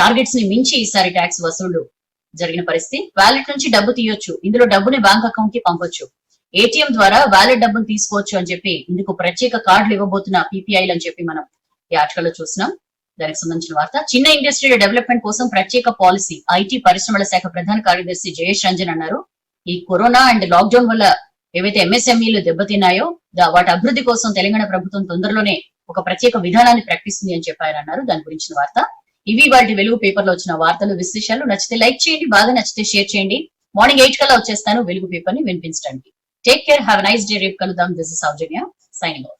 టార్గెట్స్ ని మించి ఈసారి ట్యాక్స్ వసూళ్లు జరిగిన పరిస్థితి. వ్యాలెట్ నుంచి డబ్బు తీయొచ్చు, ఇందులో డబ్బుని బ్యాంక్ అకౌంట్ కి పంపొచ్చు. ఏటీఎం ద్వారా వ్యాలెట్ డబ్బులు తీసుకోవచ్చు అని చెప్పి ఇందుకు ప్రత్యేక కార్డులు ఇవ్వబోతున్న పీపీఐలు అని చెప్పి మనం ఈ ఆర్టికల్ లో చూసినాం. దానికి సంబంధించిన వార్త. చిన్న ఇండస్ట్రీ డెవలప్మెంట్ కోసం ప్రత్యేక పాలసీ. ఐటీ పరిశ్రమల శాఖ ప్రధాన కార్యదర్శి జయేష్ రంజన్ అన్నారు. ఈ కరోనా అండ్ లాక్డౌన్ వల్ల ఏవైతే ఎంఎస్ఎంఈలు దెబ్బతిన్నాయో వాటి అభివృద్ధి కోసం తెలంగాణ ప్రభుత్వం తొందరలోనే ఒక ప్రత్యేక విధానాన్ని ప్రకటిస్తుంది అని చెప్పారు అన్నారు. దాని గురించిన వార్త. ఇవి వాటి వెలుగు పేపర్ లో వచ్చిన వార్తలు, విశేషాలు. నచ్చితే లైక్ చేయండి, బాగా నచ్చితే షేర్ చేయండి. మార్నింగ్ 8 కల్లా వచ్చేస్తాను వెలుగు పేపర్ ని వినిపించడానికి. Take care, have nice day. రేపు కలుద్దాం. This is Soujanya signing of.